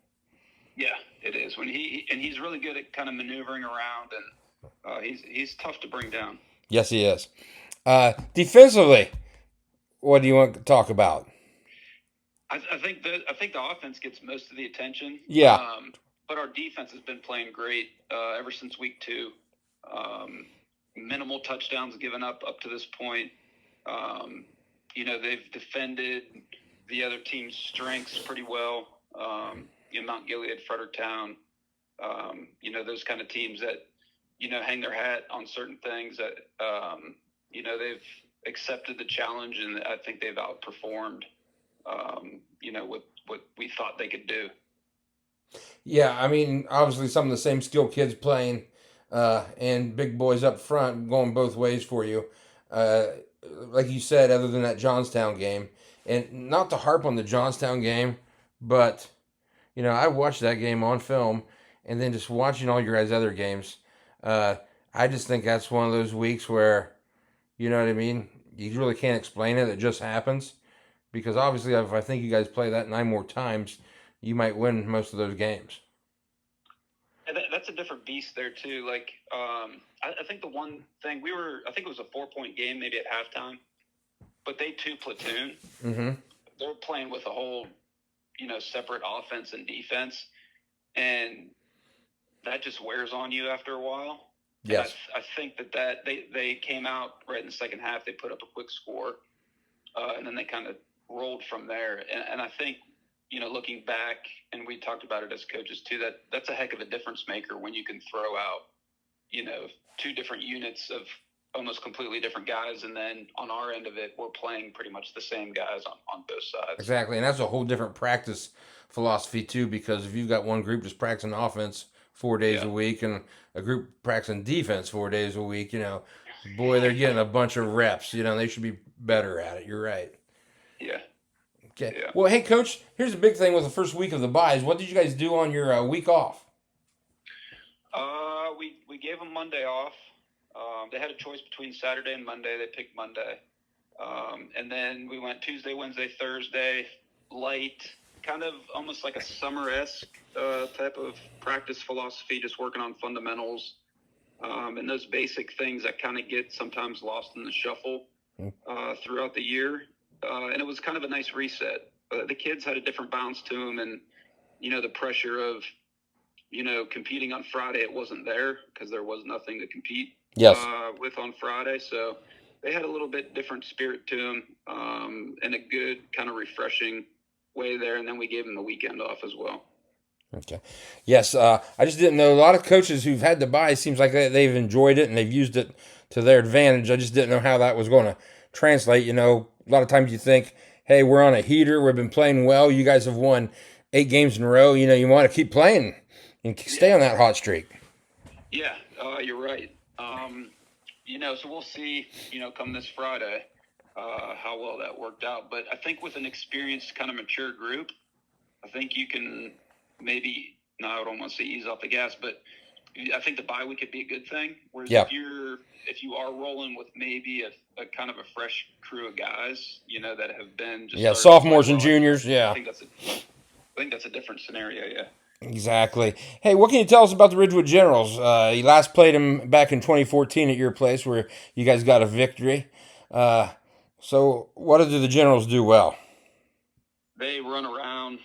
Yeah, it is. He's really good at kind of maneuvering around, and he's tough to bring down. Yes, he is. Defensively, what do you want to talk about? I think the offense gets most of the attention. Yeah. But our defense has been playing great ever since week 2. Minimal touchdowns given up to this point. They've defended the other team's strengths pretty well. Mount Gilead, Fredericktown, those kind of teams that, hang their hat on certain things that, they've accepted the challenge, and I think they've outperformed, what we thought they could do. Yeah, obviously some of the same skill kids playing, and big boys up front going both ways for you. Like you said, other than that Johnstown game, and not to harp on the Johnstown game, but I watched that game on film, and then just watching all your guys' other games. I just think that's one of those weeks where, you know what I mean? You really can't explain it. It just happens. Because obviously, if I think you guys play that 9 more times, you might win most of those games. And that's a different beast there too. Like, I think the one thing I think it was a 4-point game, maybe at halftime, but they too platoon. Mm-hmm. They're playing with a whole, separate offense and defense, and that just wears on you after a while. Yes. I think that they came out right in the second half. They put up a quick score, and then they kind of rolled from there. And I think, looking back, and we talked about it as coaches too, that's a heck of a difference maker when you can throw out, 2 different units of almost completely different guys, and then on our end of it, we're playing pretty much the same guys on both sides. Exactly, and that's a whole different practice philosophy too, because if you've got one group just practicing offense 4 days a week and a group practicing defense 4 days a week, boy, they're getting a bunch of reps. They should be better at it. You're right. Yeah. Okay. Yeah. Well, hey, Coach, here's the big thing with the first week of the buys. What did you guys do on your week off? We gave them Monday off. They had a choice between Saturday and Monday. They picked Monday. And then we went Tuesday, Wednesday, Thursday, light, kind of almost like a summer-esque type of practice philosophy, just working on fundamentals and those basic things that kind of get sometimes lost in the shuffle throughout the year. And it was kind of a nice reset. The kids had a different bounce to them, and, the pressure of, competing on Friday, it wasn't there because there was nothing to compete with on Friday. So they had a little bit different spirit to them and a good kind of refreshing way there. And then we gave them the weekend off as well. Okay. Yes, I just didn't know. A lot of coaches who've had to buy, seems like they've enjoyed it and they've used it to their advantage. I just didn't know how that was going to translate. A lot of times you think, hey, we're on a heater. We've been playing well. You guys have won 8 games in a row. You want to keep playing and stay on that hot streak. Yeah, you're right. So we'll see, come this Friday. how well that worked out. But I think with an experienced, kind of mature group, I think you can maybe, no, I don't want to say ease off the gas, but I think the bye week could be a good thing. Whereas if you are rolling with maybe a kind of a fresh crew of guys, that have been just sophomores and juniors, I think that's a different scenario. Yeah. Exactly. Hey, what can you tell us about the Ridgewood Generals? You last played them back in 2014 at your place, where you guys got a victory. So, what do the Generals do well? They run around.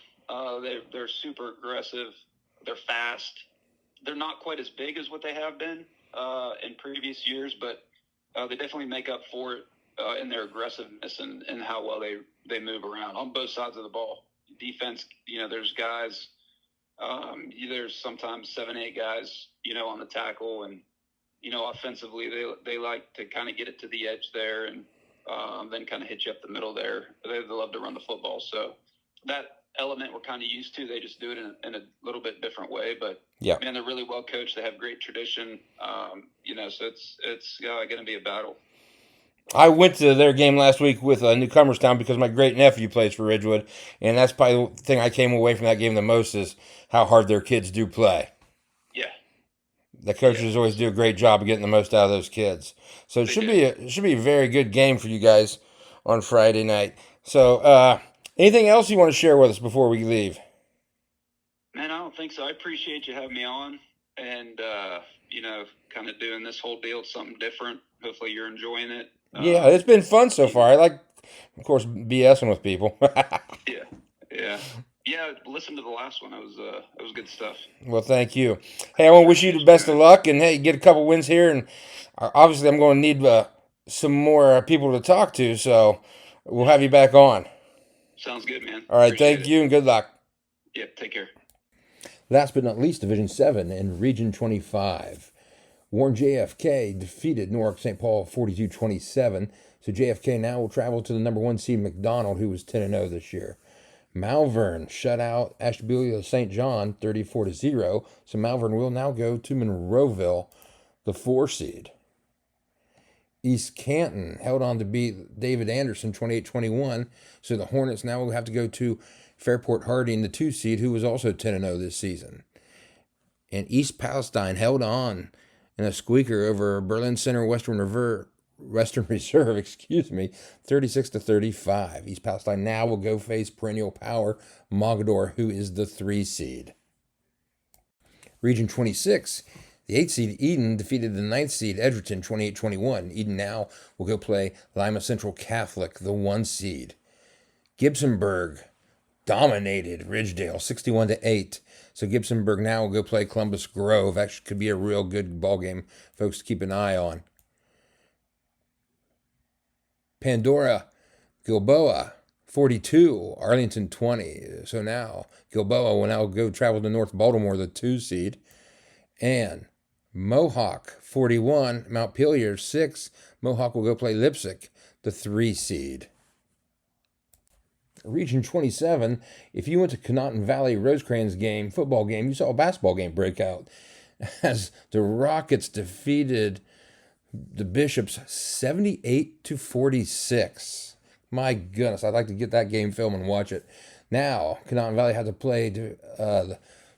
They're super aggressive. They're fast. They're not quite as big as what they have been in previous years, but they definitely make up for it in their aggressiveness and how well they move around on both sides of the ball. Defense, there's guys. There's sometimes 7-8 guys, on the tackle, and offensively they like to kind of get it to the edge there and then kind of hit you up the middle there. They love to run the football, so that element we're kind of used to. They just do it in a little bit different way, but man, they're really well coached. They have great tradition, so it's going to be a battle. I went to their game last week with Newcomers Town because my great nephew plays for Ridgewood, and that's probably the thing I came away from that game the most is how hard their kids do play. Yeah, the coaches always do a great job of getting the most out of those kids. So it should be a very good game for you guys on Friday night. So anything else you want to share with us before we leave? Man, I don't think so. I appreciate you having me on, and kind of doing this whole deal. It's something different. Hopefully, you're enjoying it. Yeah, it's been fun so far. I like, of course, BSing with people. Yeah. Listen to the last one. It was good stuff. Well, thank you. Hey, I want to wish you the best of luck, and hey, get a couple wins here. And obviously, I'm going to need some more people to talk to, so we'll have you back on. Sounds good, man. All right, thank you, and good luck. Yep, take care. Last but not least, Division 7 and Region 25. Warren JFK defeated Newark St. Paul 42-27. So JFK now will travel to the number 1 seed McDonald, who was 10-0 this year. Malvern shut out Ashtabula St. John 34-0. So Malvern will now go to Monroeville, the 4 seed. East Canton held on to beat David Anderson 28-21. So the Hornets now will have to go to Fairport Harding, the 2 seed, who was also 10-0 this season. And East Palestine held on in a squeaker over Berlin Center Western Reserve, 36-35. East Palestine now will go face perennial power Mogador, who is the 3 seed. Region 26, the 8 seed Eden defeated the 9th seed Edgerton 28-21. Eden now will go play Lima Central Catholic, the 1 seed. Gibsonburg dominated Ridgedale 61-8. So Gibsonburg now will go play Columbus Grove. Actually could be a real good ball game, folks, to keep an eye on. Pandora, Gilboa 42, Arlington 20. So now Gilboa will now go travel to North Baltimore, the 2 seed. And Mohawk 41, Montpelier 6. Mohawk will go play Leipzig, the 3 seed. Region 27, if you went to Conotton Valley Rosecrans game, football game, you saw a basketball game break out as the Rockets defeated the Bishops 78-46. My goodness, I'd like to get that game film and watch it. Now, Conotton Valley had to play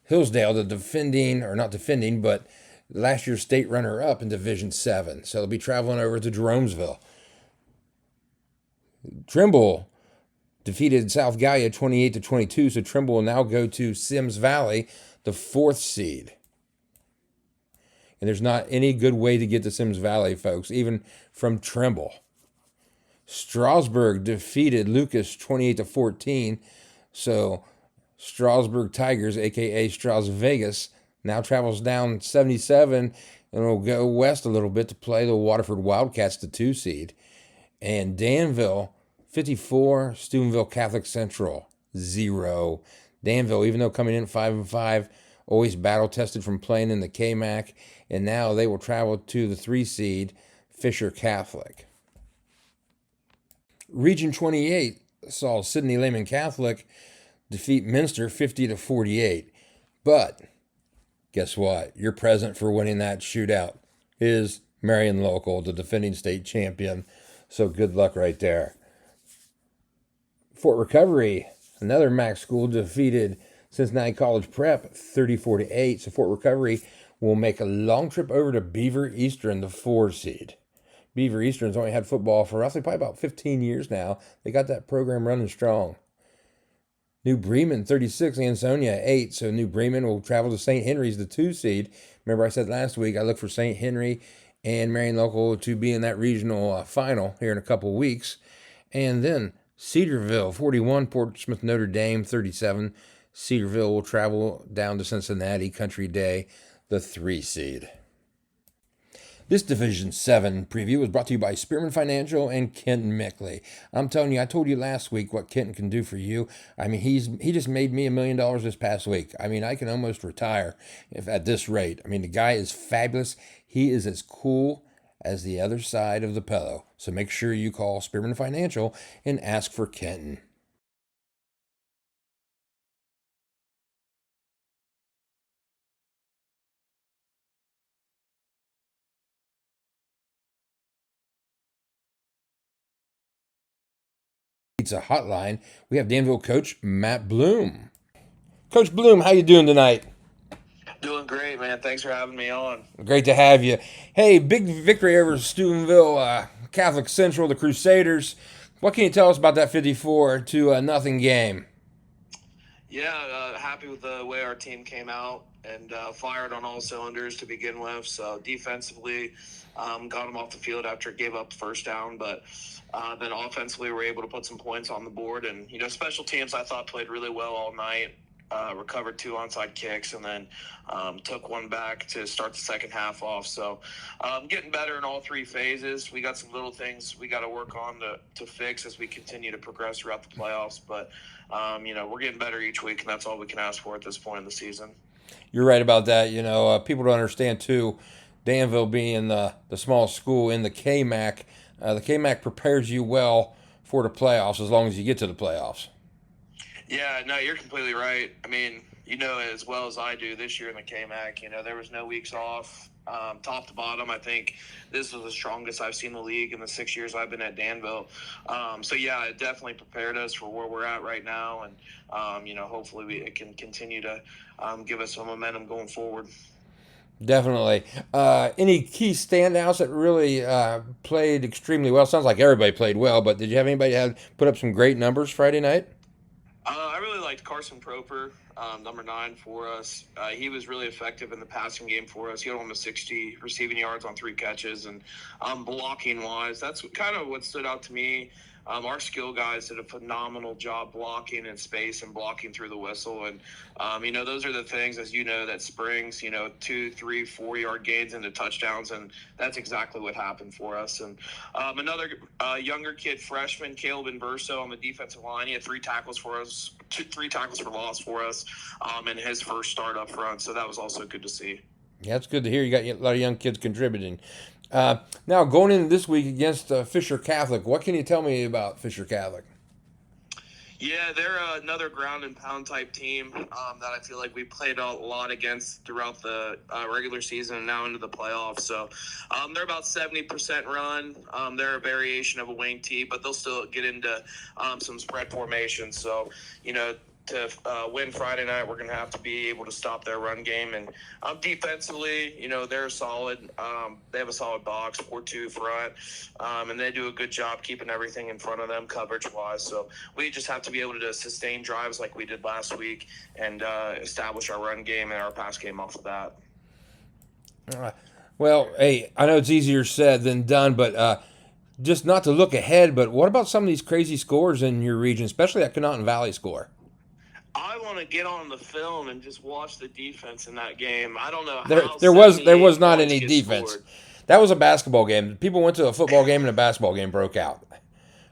Hillsdale, the but last year's state runner-up in Division 7. So they'll be traveling over to Jeromesville. Trimble defeated South Gallia 28-22, so Trimble will now go to Sims Valley, the 4th seed. And there's not any good way to get to Sims Valley, folks, even from Trimble. Strasburg defeated Lucas 28-14, so Strasburg Tigers, a.k.a. Strauss Vegas, now travels down 77 and will go west a little bit to play the Waterford Wildcats, the 2 seed. And Danville 54, Steubenville Catholic Central 0. Danville, even though coming in 5-5, always battle-tested from playing in the KMAC, and now they will travel to the 3 seed, Fisher Catholic. Region 28 saw Sidney Lehman Catholic defeat Minster 50-48. But guess what? Your present for winning that shootout is Marion Local, the defending state champion. So good luck right there. Fort Recovery, another MAC school, defeated Cincinnati College Prep 34-8. So Fort Recovery will make a long trip over to Beaver Eastern, the 4 seed. Beaver Eastern's only had football for roughly probably about 15 years now. They got that program running strong. New Bremen 36, Ansonia 8. So New Bremen will travel to St. Henry's, the 2 seed. Remember I said last week I look for St. Henry and Marion Local to be in that regional final here in a couple weeks. And then Cedarville 41, Portsmouth Notre Dame 37. Cedarville will travel down to Cincinnati, Country Day, the 3 seed. This Division 7 preview was brought to you by Spearman Financial and Kenton Mickley. I'm telling you, I told you last week what Kenton can do for you. I mean, he just made me $1 million this past week. I mean, I can almost retire if at this rate. I mean, the guy is fabulous. He is as cool as the other side of the pillow. So make sure you call Spearman Financial and ask for Kenton. Pizza Hotline, we have Danville coach Matt Blum. Coach Blum, how you doing tonight? Doing great, man. Thanks for having me on. Great to have you. Hey, big victory over Steubenville Catholic Central, the Crusaders. What can you tell us about that 54-0 game? Yeah, happy with the way our team came out and fired on all cylinders to begin with. So defensively, got them off the field after it gave up the first down, but then offensively, we were able to put some points on the board. And, special teams I thought played really well all night. Recovered 2 onside kicks and then took one back to start the second half off. So getting better in all 3 phases. We got some little things we got to work on to fix as we continue to progress throughout the playoffs. But, we're getting better each week, and that's all we can ask for at this point in the season. You're right about that. People don't understand, too, Danville being the small school in the KMAC. The KMAC prepares you well for the playoffs as long as you get to the playoffs. Yeah, no, you're completely right. I mean, as well as I do this year in the KMAC, there was no weeks off, top to bottom. I think this was the strongest I've seen the league in the 6 years I've been at Danville. So, yeah, it definitely prepared us for where we're at right now. And, hopefully it can continue to give us some momentum going forward. Definitely. Any key standouts that really played extremely well? Sounds like everybody played well, but did you have anybody that put up some great numbers Friday night? I really liked Carson Proper, number 9 for us. He was really effective in the passing game for us. He had almost 60 receiving yards on 3 catches. And blocking-wise, that's kind of what stood out to me. Our skill guys did a phenomenal job blocking in space and blocking through the whistle. And, those are the things, as that springs, 2, 3, 4-yard gains into touchdowns. And that's exactly what happened for us. And another younger kid, freshman, Caleb Inverso on the defensive line. He had 3 tackles for us, 3 tackles for loss for us in his first start up front. So that was also good to see. Yeah, it's good to hear you got a lot of young kids contributing. Now, going into this week against Fisher Catholic, what can you tell me about Fisher Catholic? Yeah, they're another ground and pound type team that I feel like we played a lot against throughout the regular season and now into the playoffs. So they're about 70% run. They're a variation of a wing tee, but they'll still get into some spread formation. So, to win Friday night, we're going to have to be able to stop their run game. And defensively, they're solid. They have a solid box, 4-2 front, and they do a good job keeping everything in front of them coverage-wise. So we just have to be able to sustain drives like we did last week and establish our run game and our pass game off of that. Well, hey, I know it's easier said than done, but just not to look ahead, but what about some of these crazy scores in your region, especially that Conotton Valley score? I want to get on the film and just watch the defense in that game. I don't know how there was not any defense. Scored. That was a basketball game. People went to a football game and a basketball game broke out.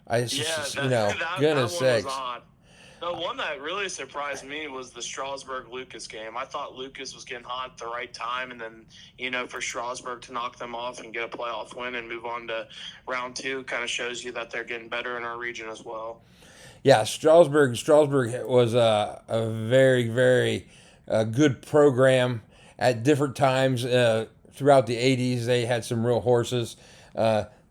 Goodness sakes. The one that really surprised me was the Strasburg-Lucas game. I thought Lucas was getting hot at the right time, and then, for Strasburg to knock them off and get a playoff win and move on to round 2 kind of shows you that they're getting better in our region as well. Yeah, Strasburg was a very, very good program at different times throughout the 80s. They had some real horses.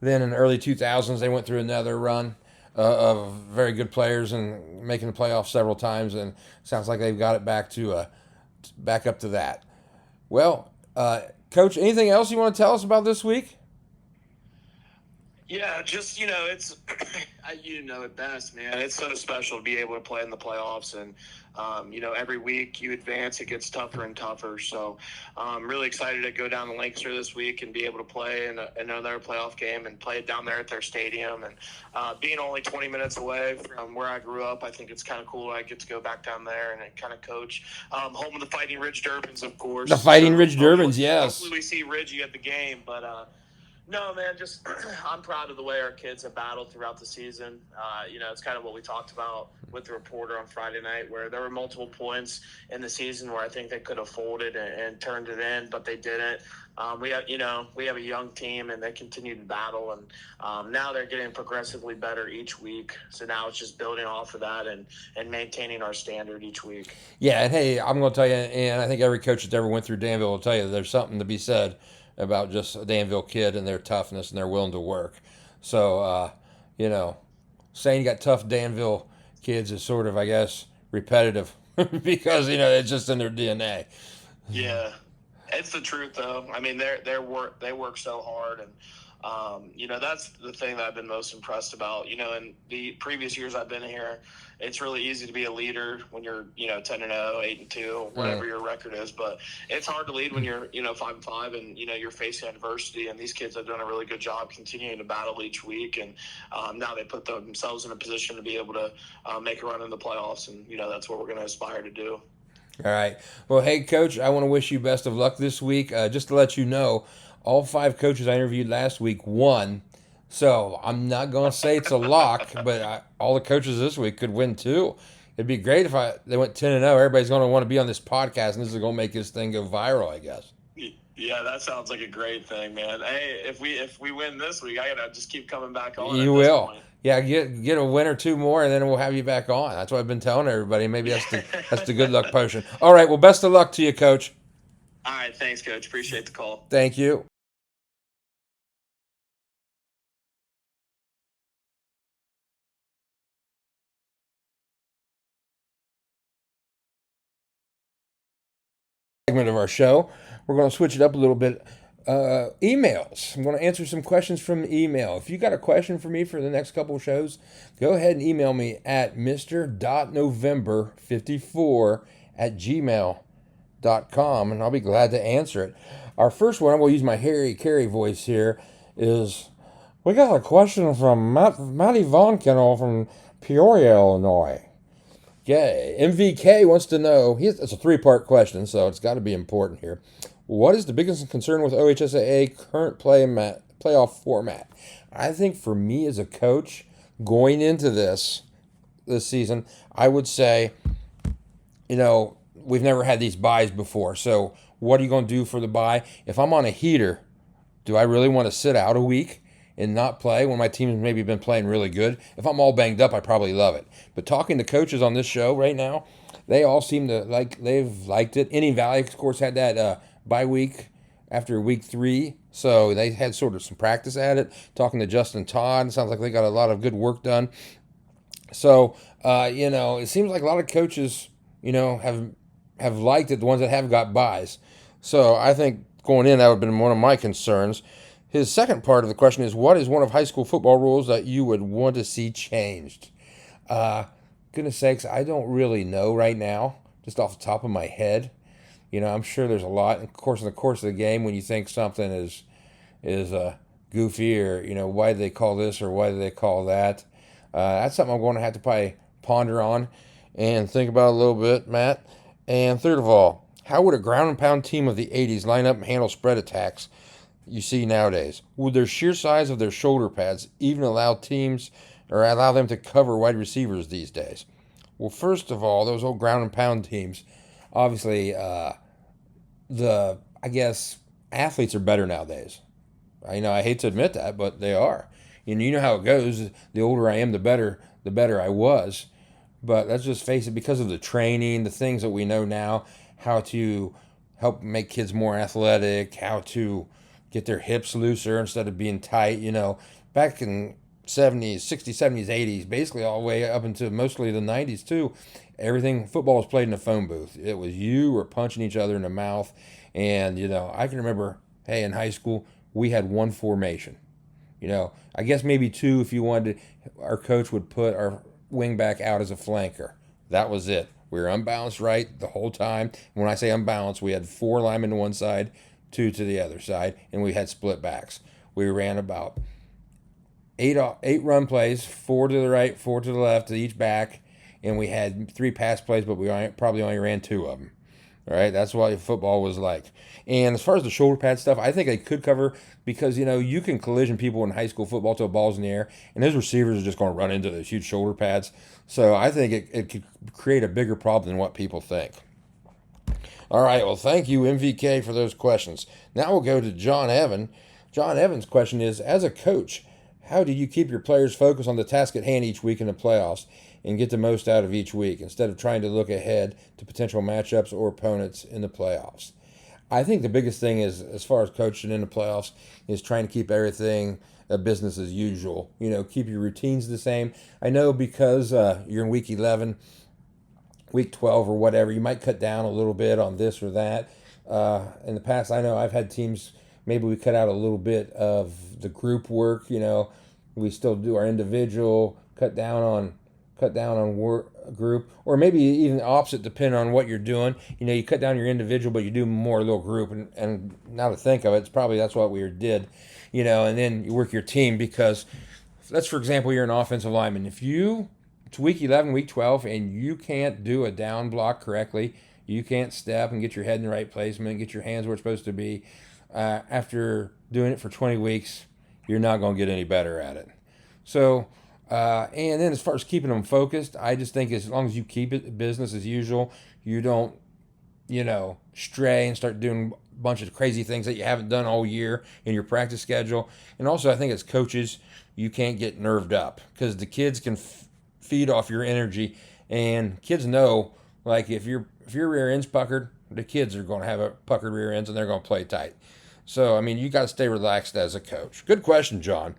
then in the early 2000s, they went through another run of very good players and making the playoffs several times. And sounds like they've got it back up to that. Well, Coach, anything else you want to tell us about this week? Yeah, just, it's, you know it best, man. It's so special to be able to play in the playoffs. And, every week you advance, it gets tougher and tougher. So I'm really excited to go down to Lancaster this week and be able to play in another playoff game and play it down there at their stadium. And being only 20 minutes away from where I grew up, I think it's kind of cool. I get to go back down there and kind of coach. Home of the Fighting Ridge Durbans, of course. The Fighting Ridge Durbans, yes. Hopefully we see Ridgie at the game, but no, man, just I'm proud of the way our kids have battled throughout the season. It's kind of what we talked about with the reporter on Friday night, where there were multiple points in the season where I think they could have folded and turned it in, but they didn't. We have a young team, and they continue to battle, and now they're getting progressively better each week. So now it's just building off of that and maintaining our standard each week. Yeah, and hey, I'm going to tell you, and I think every coach that's ever went through Danville will tell you there's something to be said about just a Danville kid and their toughness and they're willing to work. So, saying you got tough Danville kids is sort of, I guess, repetitive because, it's just in their DNA. Yeah, it's the truth, though. I mean, they work so hard, and that's the thing that I've been most impressed about. In the previous years I've been here, it's really easy to be a leader when you're 10-0, 8-2, whatever your record is. But it's hard to lead when you're 5-5 and you're facing adversity. And these kids have done a really good job continuing to battle each week. And now they put themselves in a position to be able to make a run in the playoffs. And that's what we're going to aspire to do. All right. Well, hey, Coach, I want to wish you best of luck this week. Just to let you know, all 5 coaches I interviewed last week won. So I'm not going to say it's a lock, but all the coaches this week could win too. It'd be great if they went 10-0. Everybody's going to want to be on this podcast, and this is going to make this thing go viral, I guess. Yeah, that sounds like a great thing, man. Hey, if we win this week, I gotta just keep coming back on. You will. Yeah, get a win or 2 more, and then we'll have you back on. That's what I've been telling everybody. Maybe that's the good luck potion. All right. Well, best of luck to you, Coach. All right. Thanks, Coach. Appreciate the call. Thank you. Segment of our show, we're going to switch it up a little bit. Emails. I'm going to answer some questions from email. If you got a question for me for the next couple of shows, go ahead and email me at mr.november54@gmail.com, and I'll be glad to answer it. Our first one, I'm going to use my Harry Carey voice here, is we got a question from Matty Vonkenel from Peoria, Illinois. Okay, MVK wants to know, it's a 3-part question, so it's got to be important here. What is the biggest concern with OHSAA current playoff format? I think for me as a coach, going into this season, I would say, we've never had these buys before. So what are you going to do for the buy? If I'm on a heater, do I really want to sit out a week and not play when my team's maybe been playing really good? If I'm all banged up, I probably love it. But talking to coaches on this show right now, they all seem to they've liked it. Indian Valley, of course, had that bye week after week 3, so they had sort of some practice at it. Talking to Justin Todd, it sounds like they got a lot of good work done. So, it seems like a lot of coaches, have liked it, the ones that have got buys. So I think going in, that would have been one of my concerns. His second part of the question is, what is one of high school football rules that you would want to see changed? Goodness sakes, I don't really know right now, just off the top of my head. I'm sure there's a lot. Of course, in the course of the game, when you think something is goofy or, why do they call this or why do they call that? That's something I'm going to have to probably ponder on and think about a little bit, Matt. And third of all, how would a ground and pound team of the 80s line up and handle spread attacks you see nowadays? Would their sheer size of their shoulder pads even allow them to cover wide receivers these days? Well, first of all, those old ground and pound teams, obviously, I guess athletes are better nowadays. I hate to admit that, but they are. You know how it goes. The older I am, the better I was. But let's just face it, because of the training, the things that we know now, how to help make kids more athletic, how to get their hips looser instead of being tight. Back in 70s, 60s, 70s, 80s, basically all the way up into mostly the 90s too, football was played in a phone booth. It was you were punching each other in the mouth. And, I can remember, hey, in high school, we had one formation. I guess maybe two if you wanted to. Our coach would put our wing back out as a flanker. That was it. We were unbalanced right the whole time. When I say unbalanced, we had 4 linemen to one side, 2 to the other side, and we had split backs. We ran about eight run plays, 4 to the right, 4 to the left to each back, and we had 3 pass plays, but we probably only ran 2 of them. All right, that's what football was like. And as far as the shoulder pad stuff, I think they could cover because, you can collision people in high school football till the ball's in the air, and those receivers are just going to run into those huge shoulder pads. So I think it could create a bigger problem than what people think. All right, well, thank you, MVK, for those questions. Now we'll go to John Evan. John Evan's question is, as a coach, how do you keep your players focused on the task at hand each week in the playoffs and get the most out of each week instead of trying to look ahead to potential matchups or opponents in the playoffs? I think the biggest thing is, as far as coaching in the playoffs, is trying to keep everything business as usual. Keep your routines the same. I know because you're in week 11, week 12 or whatever, you might cut down a little bit on this or that. In the past, I know I've had teams, maybe we cut out a little bit of the group work. We still do our individual, cut down on work group, or maybe even the opposite, depending on what you're doing. You cut down your individual, but you do more little group. And now to think of it, that's what we did. And then you work your team because, let's for example, you're an offensive lineman. If it's week 11, week 12, and you can't do a down block correctly, you can't step and get your head in the right placement, get your hands where it's supposed to be. After doing it for 20 weeks, you're not going to get any better at it. So, and then as far as keeping them focused, I just think as long as you keep it business as usual, you don't, stray and start doing a bunch of crazy things that you haven't done all year in your practice schedule. And also, I think as coaches, you can't get nerved up because the kids can feed off your energy, and kids know, like, if your rear end's puckered, the kids are going to have a puckered rear ends and they're going to play tight. So, you got to stay relaxed as a coach. Good question, John.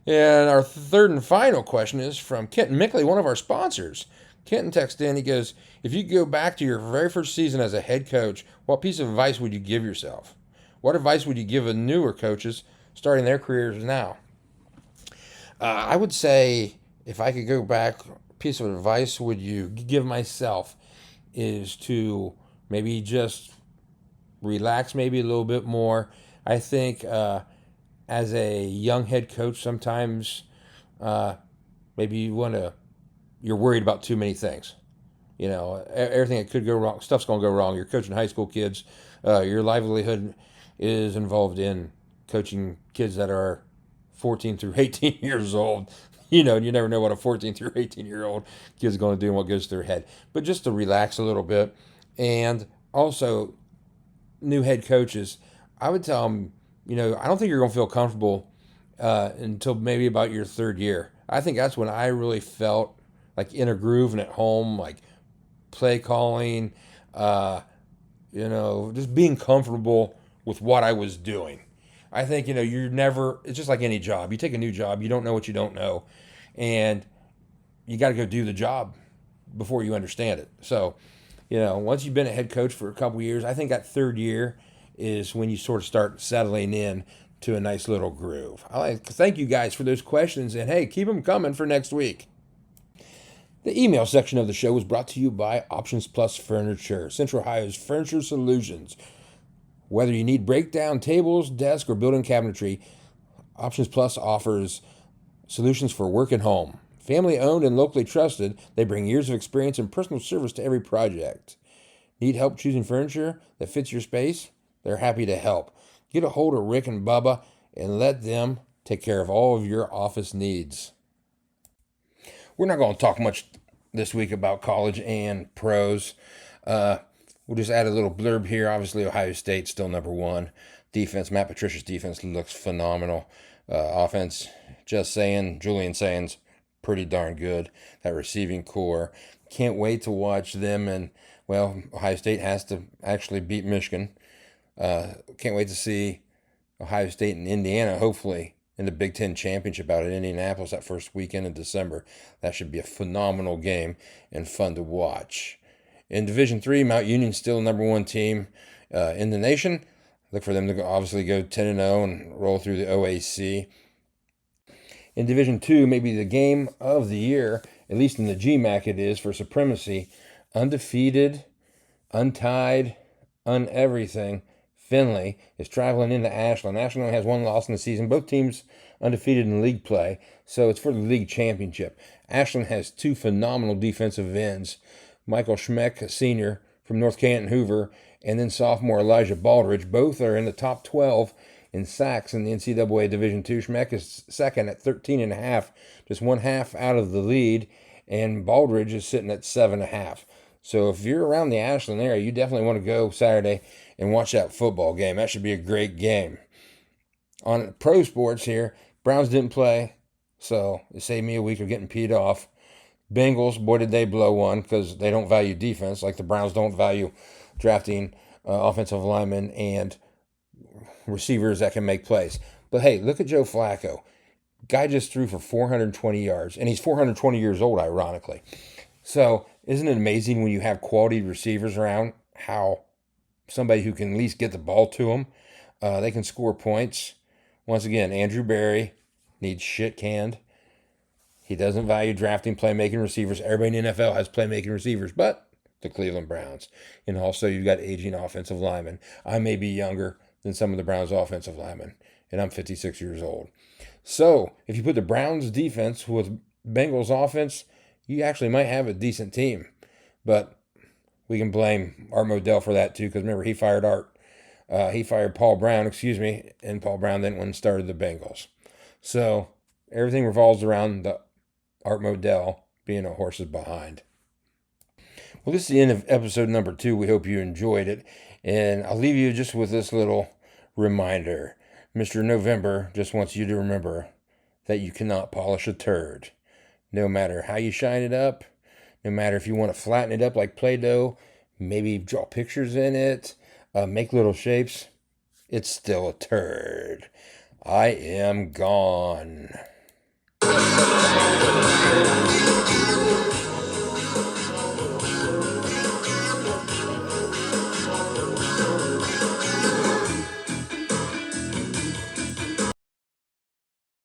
And our third and final question is from Kenton Mickley, one of our sponsors. Kenton texted in, he goes, if you go back to your very first season as a head coach, what piece of advice would you give yourself? What advice would you give a newer coaches starting their careers now? I would say, if I could go back, piece of advice would you give myself is to maybe just relax maybe a little bit more. I think as a young head coach, sometimes maybe you're worried about too many things. Everything that could go wrong, stuff's going to go wrong. You're coaching high school kids. Your livelihood is involved in coaching kids that are 14 through 18 years old. You never know what a 14 through 18-year-old kid's going to do and what goes through their head. But just to relax a little bit. And also, new head coaches, I would tell them, I don't think you're going to feel comfortable until maybe about your 3rd year. I think that's when I really felt like in a groove and at home, like play calling, just being comfortable with what I was doing. I think, it's just like any job. You take a new job, you don't know what you don't know, and you got to go do the job before you understand it. So, once you've been a head coach for a couple years, I think that 3rd year is when you sort of start settling in to a nice little groove. I like to thank you guys for those questions, and hey, keep them coming for next week. The email section of the show was brought to you by Options Plus Furniture, Central Ohio's furniture solutions. Whether you need breakdown tables, desks, or built-in cabinetry, Options Plus offers solutions for work and home. Family owned and locally trusted, they bring years of experience and personal service to every project. Need help choosing furniture that fits your space? They're happy to help. Get a hold of Rick and Bubba and let them take care of all of your office needs. We're not going to talk much this week about college and pros. We'll just add a little blurb here. Obviously, Ohio State's still number 1. Defense, Matt Patricia's defense looks phenomenal. Offense, just saying, Julian Saying's pretty darn good. That receiving core. Can't wait to watch them. And, Ohio State has to actually beat Michigan. Can't wait to see Ohio State and Indiana, hopefully, in the Big Ten Championship out at Indianapolis that first weekend in December. That should be a phenomenal game and fun to watch. In Division III, Mount Union's still the number one team in the nation. Look for them to obviously go 10-0 and roll through the OAC. In Division II, maybe the game of the year, at least in the GMAC it is, for supremacy. Undefeated, untied, everything. Finley is traveling into Ashland. Ashland only has one loss in the season. Both teams undefeated in league play, so it's for the league championship. Ashland has two phenomenal defensive ends. Michael Schmeck, senior from North Canton Hoover, and then sophomore Elijah Baldridge. Both are in the top 12 in sacks in the NCAA Division II. Schmeck is second at 13.5, just 1/2 out of the lead, and Baldridge is sitting at 7.5. So if you're around the Ashland area, you definitely want to go Saturday and watch that football game. That should be a great game. On pro sports here, Browns didn't play, so it saved me a week of getting peed off. Bengals, boy, did they blow one because they don't value defense like the Browns don't value drafting offensive linemen and receivers that can make plays. But hey, look at Joe Flacco. Guy just threw for 420 yards, and he's 420 years old, ironically. So isn't it amazing when you have quality receivers around how somebody who can at least get the ball to them, they can score points. Once again, Andrew Berry needs shit canned. He doesn't value drafting playmaking receivers. Everybody in the NFL has playmaking receivers, but the Cleveland Browns. And also you've got aging offensive linemen. I may be younger than some of the Browns offensive linemen, and I'm 56 years old. So if you put the Browns defense with Bengals offense, you actually might have a decent team. But we can blame Art Modell for that too, because remember, he fired Paul Brown, and Paul Brown then went and started the Bengals. So everything revolves around the Art Modell being a horse's behind. Well, this is the end of episode number 2. We hope you enjoyed it. And I'll leave you just with this little reminder. Mr. November just wants you to remember that you cannot polish a turd. No matter how you shine it up, no matter if you want to flatten it up like Play-Doh, maybe draw pictures in it, make little shapes, it's still a turd. I am gone.